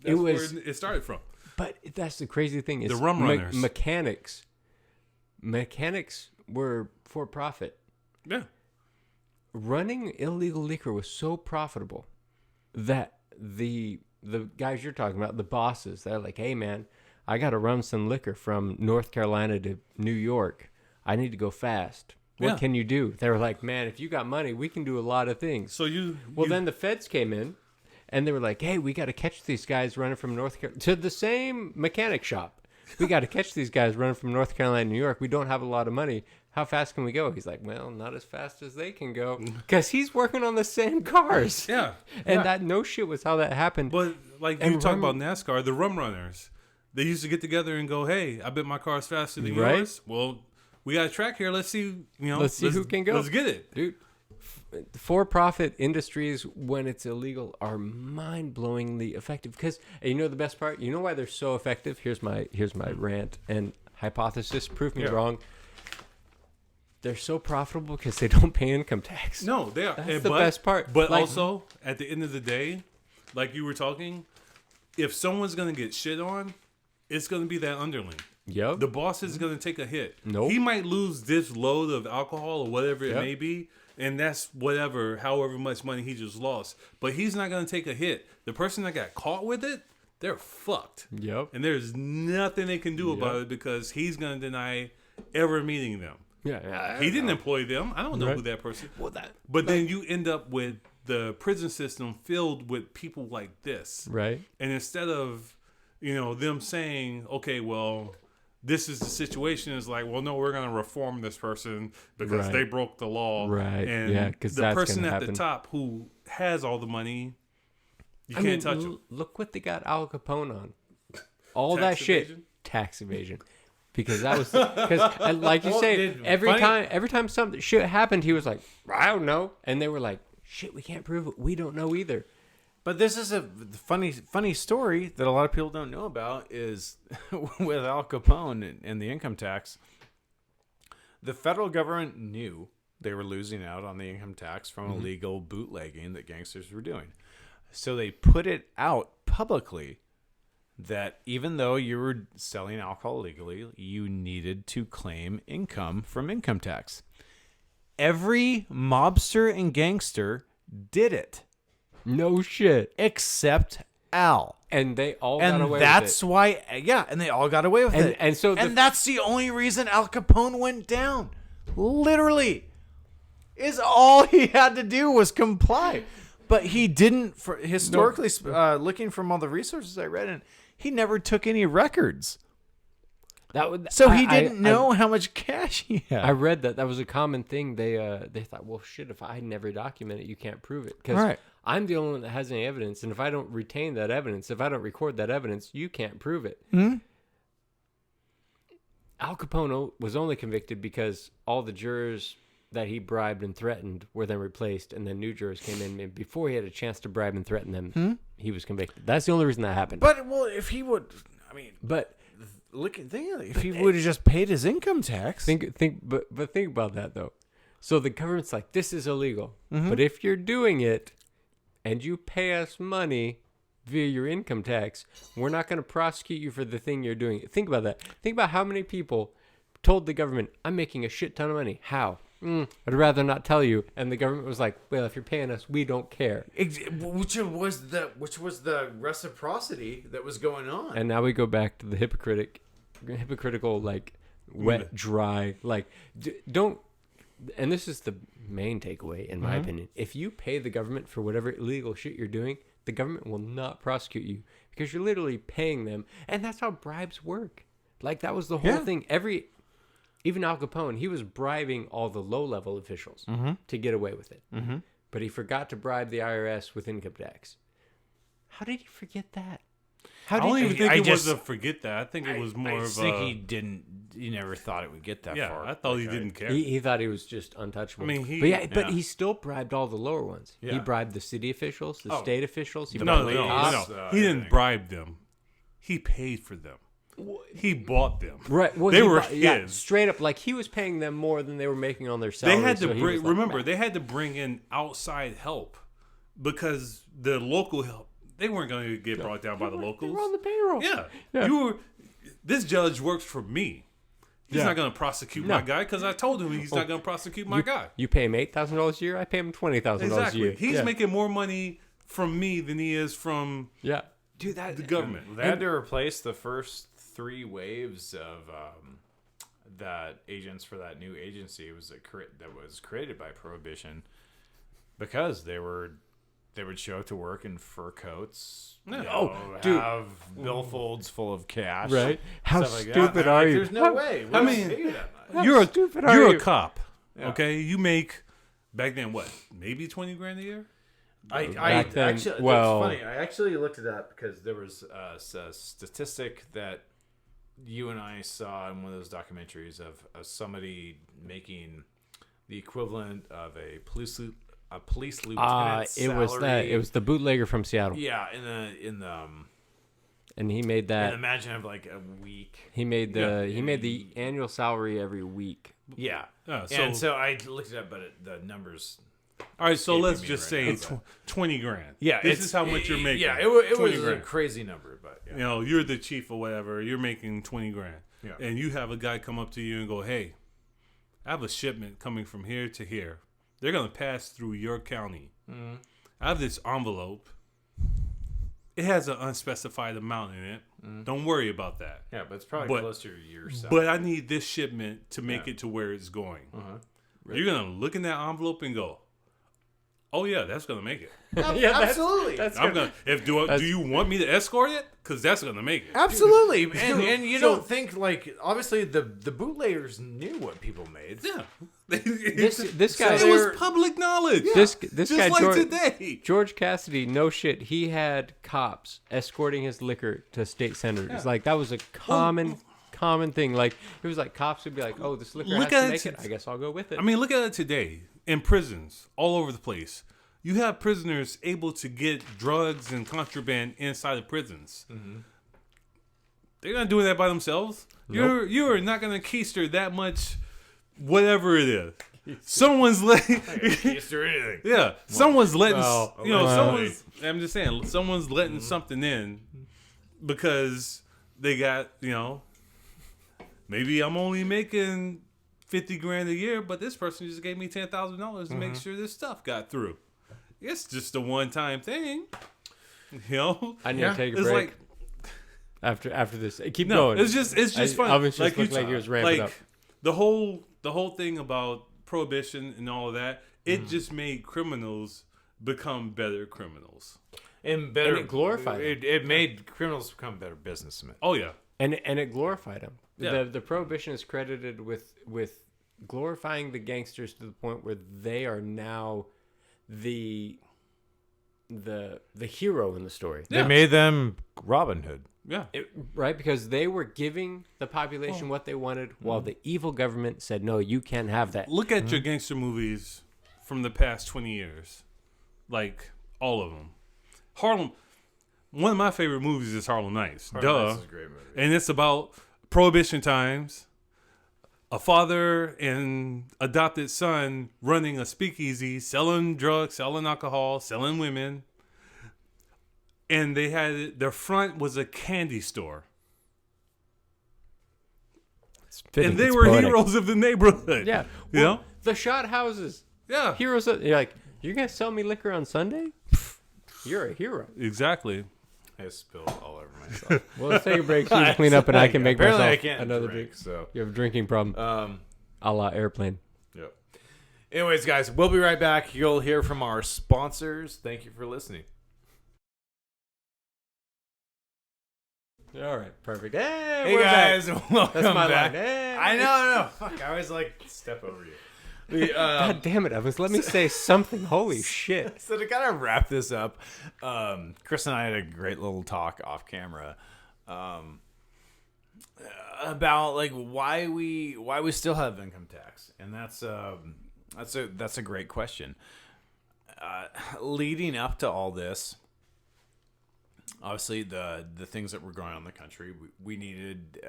It was- where it started from. But that's the crazy thing is The rum runners. Mechanics were for profit. Yeah. Running illegal liquor was so profitable that the guys you're talking about, the bosses, they're like, hey man, I got to run some liquor from North Carolina to New York. I need to go fast. What can you do? They were like, man, if you got money, we can do a lot of things. So Then the feds came in and they were like, hey, we got to catch these guys running from North Carolina to the same mechanic shop. We got to catch these guys running from North Carolina to New York. We don't have a lot of money. How fast can we go? He's like, well, not as fast as they can go. Because he's working on the same cars. Yeah. And that no shit was how that happened. But like And you talk rum- about NASCAR, the rum runners, they used to get together and go, hey, I bet my car's faster than Right. yours. Well, we got a track here. Let's see, Let's see who can go. Let's get it. Dude, for-profit industries, when it's illegal, are mind-blowingly effective. Because, and you know the best part? You know why they're so effective? Here's my rant and hypothesis. Prove me wrong. They're so profitable because they don't pay income tax. No, they are. That's the best part. But Like- also, at the end of the day, like you were talking, if someone's going to get shit on, it's going to be that underling. Yep. The boss is going to take a hit. Nope. He might lose this load of alcohol or whatever it Yep. may be, and that's however much money he just lost. But he's not going to take a hit. The person that got caught with it, they're fucked. Yep. And there's nothing they can do about it because he's going to deny ever meeting them. Yeah. He didn't employ them. I don't know Right. who that person. Well, that. But then you end up with the prison system filled with people like this. Right. And instead of, them saying, okay, well, this is the situation, is like, well, no, we're going to reform this person because Right. they broke the law. Right. And Yeah, 'cause the that's person gonna at the happen. top who has all the money, you I can't mean, touch him. Look what they got Al Capone on. All Tax that shit. evasion? Tax evasion. Because that was because like you Well, say, dude, every funny- time something shit happened, he was like, I don't know, and they were like, shit, we can't prove it. We don't know either. But this is a funny story that a lot of people don't know about is with Al Capone and the income tax. The federal government knew they were losing out on the income tax from illegal bootlegging that gangsters were doing. So they put it out publicly that even though you were selling alcohol legally, you needed to claim income from income tax. Every mobster and gangster did it. No shit. Except Al. And they all got And away that's with why, and they all got away with And- it. and so the- and that's the only reason Al Capone went down. Literally. Is all he had to do was comply. But he didn't, for historically, looking from all the resources I read, and he never took any records. it. That would, So he didn't know how much cash he had. I read that was a common thing. They thought, well, shit, if I never document it, you can't prove it because Right. I'm the only one that has any evidence, and if I don't retain that evidence, if I don't record that evidence, you can't prove it. Hmm? Al Capone was only convicted because all the jurors that he bribed and threatened were then replaced, and then new jurors came in, and before he had a chance to bribe and threaten them, he was convicted. That's the only reason that happened. But if he would, But if he would have just paid his income tax. think about that though. So the government's like, this is illegal, but if you're doing it, and you pay us money via your income tax, we're not going to prosecute you for the thing you're doing. Think about that. Think about how many people told the government, I'm making a shit ton of money. How? I'd rather not tell you. And the government was like, well, if you're paying us, we don't care. Which was the reciprocity that was going on. And now we go back to the hypocritical, like, wet, dry, like, don't. And this is the main takeaway, in my opinion. If you pay the government for whatever illegal shit you're doing, the government will not prosecute you because you're literally paying them. And that's how bribes work. Like, that was the whole thing. Even Al Capone, he was bribing all the low-level officials to get away with it. But he forgot to bribe the IRS with income tax. How did he forget that? I don't even think it was a forget that. I think it was more of a... I think he never thought it would get that far. Yeah, I thought he didn't care. He thought he was just untouchable. I mean, but he still bribed all the lower ones. Yeah. He bribed the city officials, the state officials. He No, bribed the cops. He didn't bribe them. He paid for them. He bought them. Right. Well, they were his. Yeah, straight up. Like, he was paying them more than they were making on their salary. They had to so bring. like, Remember, they had to bring in outside help because the local help. They weren't going to get brought down by the locals. They were on the payroll. Yeah. This judge works for me. He's not going to prosecute my guy because I told him he's not going to prosecute my guy. You pay him $8,000 a year. I pay him $20,000 a year. He's making more money from me than he is from Dude, the government. They had to replace the first 3 waves of that agents for that new agency that was created by Prohibition because they would show up to work in fur coats. dude. Have billfolds full of cash. Right? How stuff like that. stupid are you? There's no way. I mean, You're a cop. Yeah. Okay, you make back then what? Maybe $20,000 a year. Back then, actually, well- it's funny. I actually looked it up because there was a statistic that you and I saw in one of those documentaries of somebody making the equivalent of a police lieutenant salary. It was the bootlegger from Seattle. Yeah, in the And he made that. and imagine of like a week. He made the annual salary every week. Yeah. Yeah, And so I looked it up, but the numbers. All right, so Can't let's give me just right say now, $20,000. Yeah, this is how much you're making. Yeah, it was a $20,000. crazy number, but yeah. You know, you're the chief or whatever. You're making $20,000, Yeah. and you have a guy come up to you and go, "Hey, I have a shipment coming from here to here. They're gonna pass through your county. I have this envelope. It has an unspecified amount in it. Don't worry about that. Yeah, but it's probably But- close to your salary. But I need this shipment to make it to where it's going. You're gonna look in that envelope and go, "Oh yeah, that's gonna make it. Absolutely. I'm gonna. Do you want me to escort it? Because that's gonna make it. Absolutely, and you don't think like obviously the bootleggers knew what people made. Yeah. This guy, it was public knowledge. this Just guy, like today. George Cassidy, no shit. He had cops escorting his liquor to state senators. Like, that was a common thing. Like, it was like cops would be like, "Oh, this liquor Look has to at make it it. I guess I'll go with it." I mean, look at it today in prisons all over the place. You have prisoners able to get drugs and contraband inside of prisons. They're not doing that by themselves. Nope. You are not going to keister that much, whatever it is. Someone's letting. anything. Yeah, someone's letting. Well, someone's. I'm just saying, someone's letting something in because they got. Maybe I'm only making $50,000 a year, but this person just gave me $10,000 to make sure this stuff got through. It's just a one-time thing, I need to take a It's break like after this. Keep no, going. it's just fun. Alvin's just looked like he was ramping up. The whole thing about prohibition and all of that, it just made criminals become better criminals. And it glorified them. It made criminals become better businessmen. Oh yeah, And it glorified them. Yeah. The prohibition is credited with glorifying the gangsters to the point where they are now the hero in the story. Yeah. They made them Robin Hood. Yeah. Right? Because they were giving the population what they wanted, while the evil government said, no, you can't have that. Look at your gangster movies from the past 20 years. Like, all of them. Harlem. One of my favorite movies is Harlem Nights. Harlem Nights is a great movie. And it's about Prohibition times. A father and adopted son running a speakeasy, selling drugs, selling alcohol, selling women. And they had, their front was a candy store. And they were heroes of the neighborhood. Yeah. You know? The shot houses. Yeah. Heroes. You're like, you're going to sell me liquor on Sunday? You're a hero. Exactly. I spilled all over myself. Well, let's take a break so you can clean up and I can make Apparently myself I can't another drink, drink. so. You have a drinking problem. A la airplane. Yep. Anyways, guys, we'll be right back. You'll hear from our sponsors. Thank you for listening. All right, perfect. Hey, Hey we're guys, back. welcome That's my back. line. Hey. I know. Fuck, I always like step over you. God damn it, Evans. Let me say something. Holy shit. So to kind of wrap this up, Chris and I had a great little talk off camera about like why we still have income tax, and that's a great question. Leading up to all this, obviously the things that were going on in the country, we needed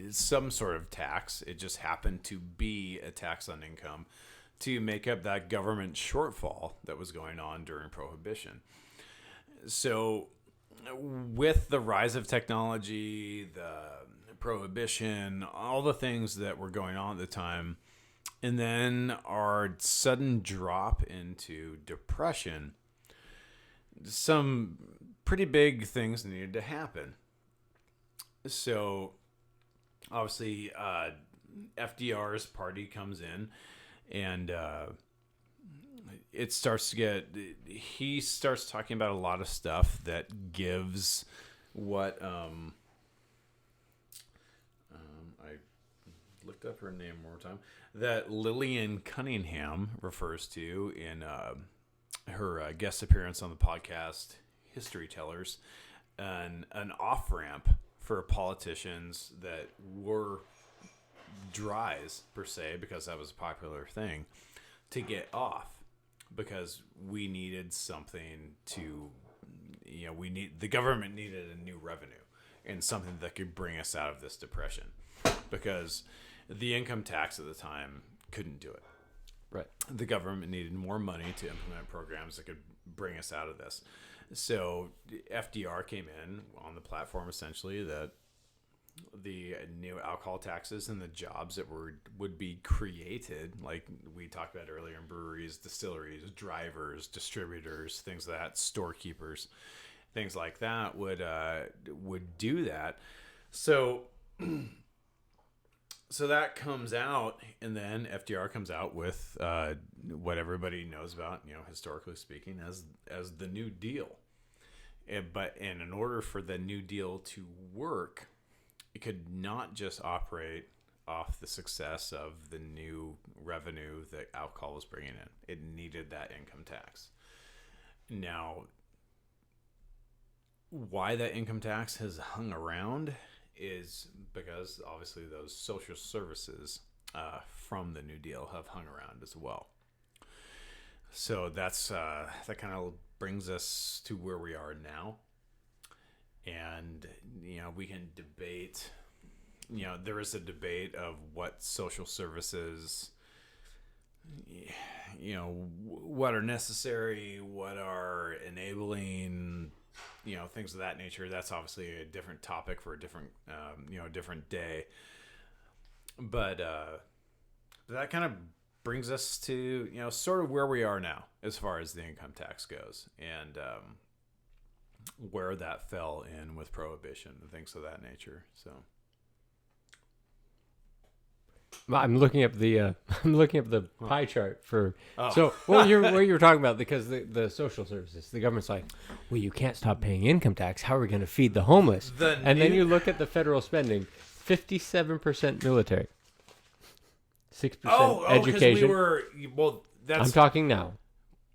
some sort of tax. It just happened to be a tax on income to make up that government shortfall that was going on during Prohibition. So with the rise of technology, the Prohibition, all the things that were going on at the time, and then our sudden drop into depression, some pretty big things needed to happen. So obviously FDR's party comes in, and he starts talking about a lot of stuff that gives what I looked up her name one more time, that Lillian Cunningham refers to in her guest appearance on the podcast History Tellers, an off-ramp for politicians that were dries per se, because that was a popular thing, to get off, because we needed something to, the government needed a new revenue and something that could bring us out of this depression, because the income tax at the time couldn't do it. Right. The government needed more money to implement programs that could bring us out of this. So FDR came in on the platform essentially that the new alcohol taxes and the jobs that would be created, like we talked about earlier, in breweries, distilleries, drivers, distributors, things like that, storekeepers, things like that would do that. So that comes out, and then FDR comes out with what everybody knows about, historically speaking, as the New Deal. But in order for the New Deal to work, it could not just operate off the success of the new revenue that alcohol was bringing in. It needed that income tax. Now, why that income tax has hung around is because obviously those social services from the New Deal have hung around as well. So that's that kind of brings us to where we are now. And, we can debate, there is a debate of what social services, what are necessary, what are enabling, things of that nature. That's obviously a different topic for a different, different day. But that kind of brings us to, sort of where we are now as far as the income tax goes, and where that fell in with Prohibition and things of that nature. So I'm looking up the pie chart for. So what you were talking about, because the social services, the government's like, well, you can't stop paying income tax. How are we going to feed the homeless? Then you look at the federal spending: 57% military, 6% education. That's. I'm talking now.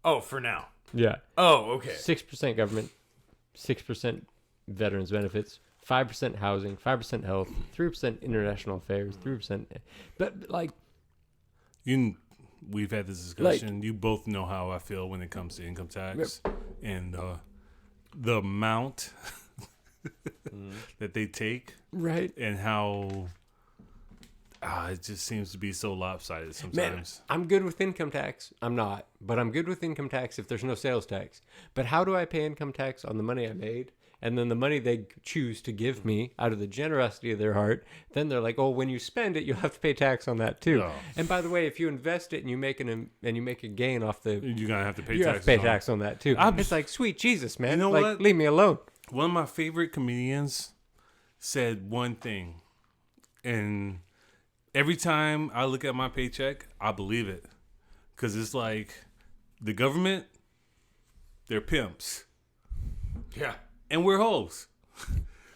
Oh, for now. Yeah. Oh, okay. 6% government, 6% veterans benefits, 5% housing, 5% health, 3% international affairs, 3%. But like, we've had this discussion. You both know how I feel when it comes to income tax and the amount that they take, right? And how it just seems to be so lopsided sometimes. Man, I'm good with income tax. I'm not, but I'm good with income tax if there's no sales tax. But how do I pay income tax on the money I made? And then the money they choose to give me out of the generosity of their heart, then they're like, "Oh, when you spend it, you'll have to pay tax on that too." Oh. And by the way, if you invest it and you make a gain off the, you're gonna have to pay you tax. have to pay tax on that too. It's like, sweet Jesus, man! You know like, what? leave me alone. One of my favorite comedians said one thing, and every time I look at my paycheck, I believe it, because it's like the government, they're pimps. Yeah. And we're hoes.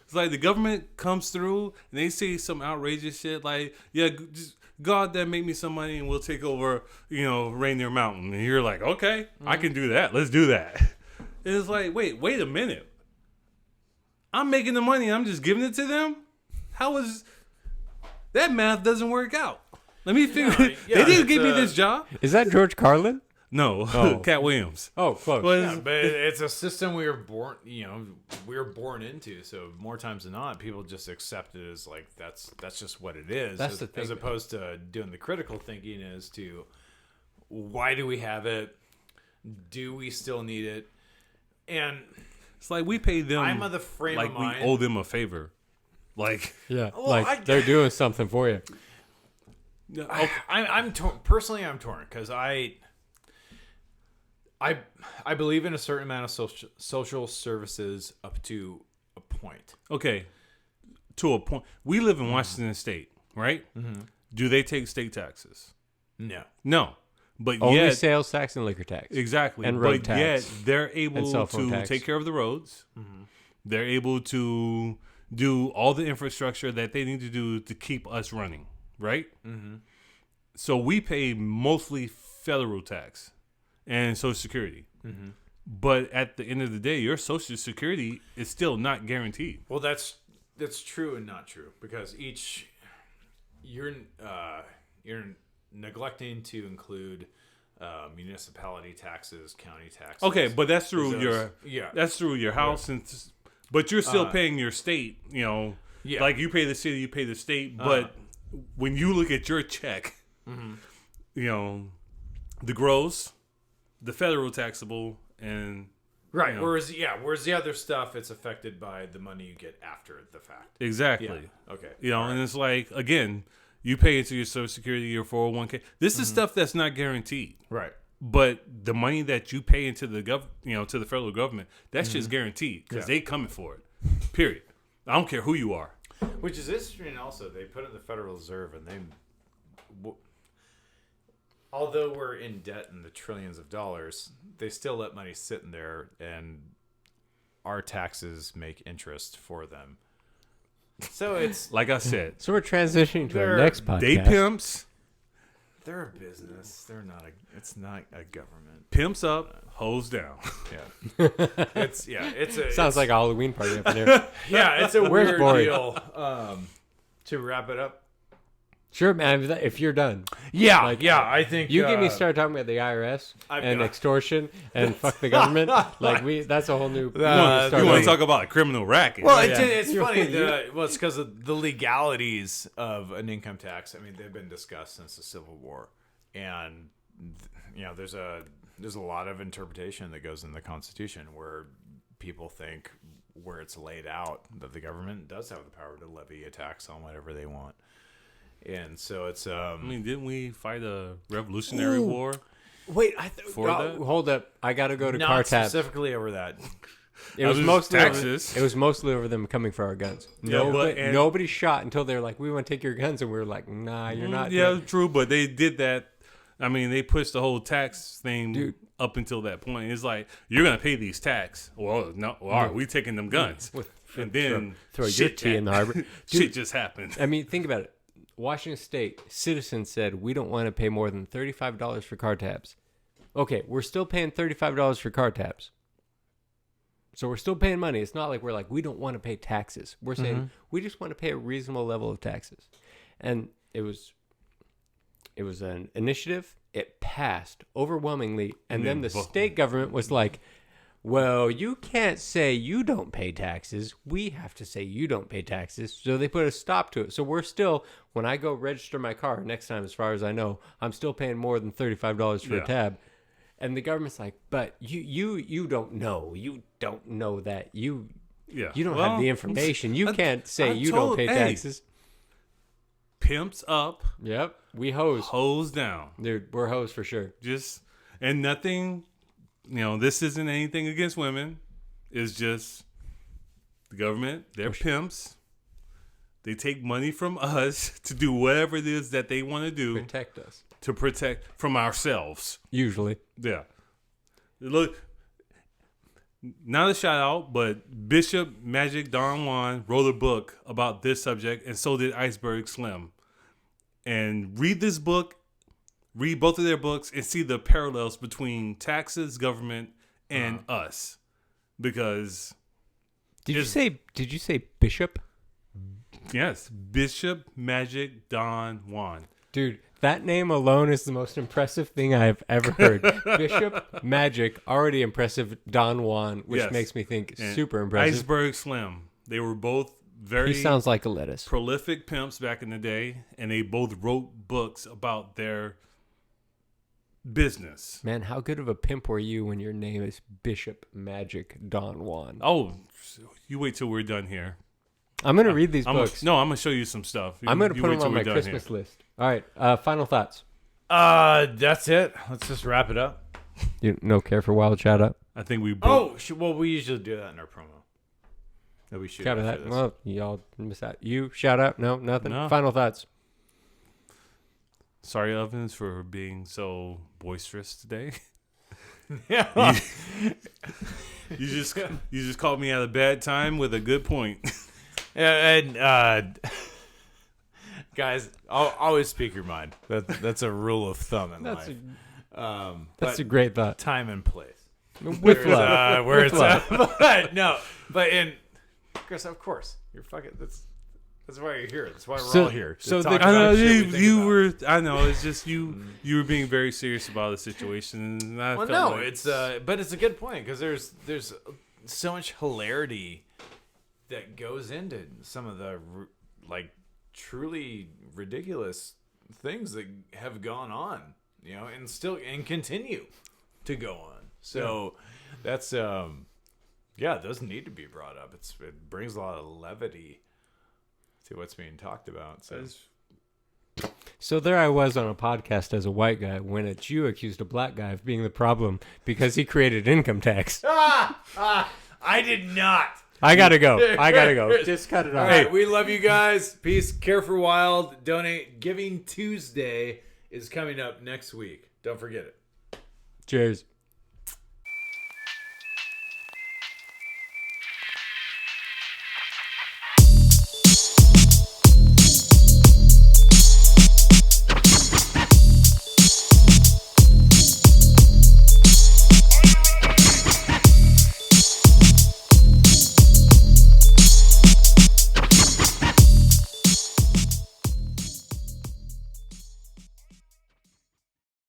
It's like the government comes through and they say some outrageous shit like, yeah, just God that make me some money and we'll take over, Rainier Mountain. And you're like, okay, I can do that. Let's do that. And it's like, wait a minute. I'm making the money. I'm just giving it to them? How is that math doesn't work out? Let me figure it. They didn't give me this job. Is that George Carlin? No, Cat Williams. Oh, close. Well, But it's a system we were born into. So more times than not, people just accept it as like that's just what it is. That's the thing. As opposed to doing the critical thinking as to why do we have it? Do we still need it? And it's like we pay them. I'm of the frame like of mind. we owe them a favor. Like Yeah, Well, they're doing something for you. I'm torn. Personally, I'm torn because I believe in a certain amount of social services up to a point. Okay, to a point. We live in Washington State, right? Mm-hmm. Do they take state taxes? No. But Only yet, sales tax and liquor tax. exactly. And road but tax. yet they're able cell phone to tax. take care of the roads. Mm-hmm. They're able to do all the infrastructure that they need to do to keep us running, right? Mm-hmm. So we pay mostly federal tax and Social Security. Mm-hmm. But at the end of the day, your Social Security is still not guaranteed. Well, that's true and not true because you're neglecting to include municipality taxes, county taxes. Okay, but that's through those, your house, but you're still paying your state. Like you pay the city, you pay the state. But when you look at your check, the gross, the federal taxable, and right. Whereas the other stuff, it's affected by the money you get after the fact. Exactly. Yeah. Okay. And it's like again. You pay into your Social Security, your 401k. This is stuff that's not guaranteed, right? But the money that you pay into the to the federal government, that's just guaranteed because they coming for it. Period. I don't care who you are. Which is interesting. Also, they put in the Federal Reserve, and although we're in debt in the trillions of dollars, they still let money sit in there, and our taxes make interest for them. So it's like I said. So we're transitioning to our next podcast. They pimps. They're a business. They're not it's not a government. Pimps up, hoes down. Yeah. Sounds like a Halloween party up in here. Yeah, it's a Where's weird Boyd? deal. To wrap it up. Sure, man. If you're done. Yeah, Like, I think You get me started talking about the IRS and extortion and fuck the government. That's a whole new. You want to talk about a criminal racket? Well, it's funny. It's because of the legalities of an income tax. I mean, they've been discussed since the Civil War, and there's a lot of interpretation that goes in the Constitution where people think where it's laid out that the government does have the power to levy a tax on whatever they want. And so it's. Didn't we fight a Revolutionary War? Wait, hold up! I gotta go to not car tab. specifically over that. It was was mostly taxes. It was mostly over them coming for our guns. Nobody shot until they were like, "We want to take your guns," and we were like, "Nah, you're not." Yeah, true, but they did that. I mean, they pushed the whole tax thing up until that point. It's like you're gonna pay these tax. Well, no, all right, we taking them guns, and then throw your tea in the harbor. Shit just happened. I mean, think about it. Washington State citizens said we don't want to pay more than $35 for car tabs. Okay, we're still paying $35 for car tabs. So we're still paying money. It's not like we're like, we don't want to pay taxes. We're saying we just want to pay a reasonable level of taxes. And it was an initiative. It passed overwhelmingly. And then the state government was like, well, you can't say you don't pay taxes. We have to say you don't pay taxes. So they put a stop to it. So we're still, when I go register my car next time, as far as I know, I'm still paying more than $35 for a tab. And the government's like, but you don't know. You don't know that. You don't have the information. You can't say you don't pay taxes. Pimps up. Yep. We hose. Hose down. Dude, we're hose for sure. And nothing, this isn't anything against women. It's just the government. They're pimps. They take money from us to do whatever it is that they want to do. Protect us. To protect from ourselves. Usually. Yeah. Look, not a shout out, but Bishop Magic Don Juan wrote a book about this subject, and so did Iceberg Slim. And read this book, read both of their books, and see the parallels between taxes, government, and us. Because did you say Bishop? Yes, Bishop Magic Don Juan. Dude, that name alone is the most impressive thing I've ever heard. Bishop Magic, already impressive. Don Juan, which makes me think super impressive. Iceberg Slim. They were both he sounds like a lettuce. Prolific pimps back in the day, and they both wrote books about their business. Man, how good of a pimp were you when your name is Bishop Magic Don Juan? Oh, you wait till we're done here. I'm going to read these books. I'm going to show you some stuff. I'm going to put them on my Christmas list. All right, final thoughts. That's it. Let's just wrap it up. You no care for wild shout out? I think we both. Well, we usually do that in our promo. That we should cover that. Well, y'all miss out. You shout out? No, nothing. No. Final thoughts. Sorry, Ovens, for being so boisterous today. Yeah. You just caught me at a bad time with a good point. And guys, always speak your mind. That's a rule of thumb in life. That's a great thought. Time and place. With love. Where it's at. No, but in Chris, of course, you're fucking. That's why you're here. That's why we're all here. I know you were. I know it's just you. You were being very serious about the situation. And I felt like it's but it's a good point because there's so much hilarity that goes into some of the truly ridiculous things that have gone on, and continue to go on. So that's those need to be brought up. It brings a lot of levity to what's being talked about. So there I was on a podcast as a white guy when a Jew accused a black guy of being the problem because he created income tax. I did not. I gotta go. Just cut it off. All right, we love you guys. Peace. Care for Wild. Donate. Giving Tuesday is coming up next week. Don't forget it. Cheers.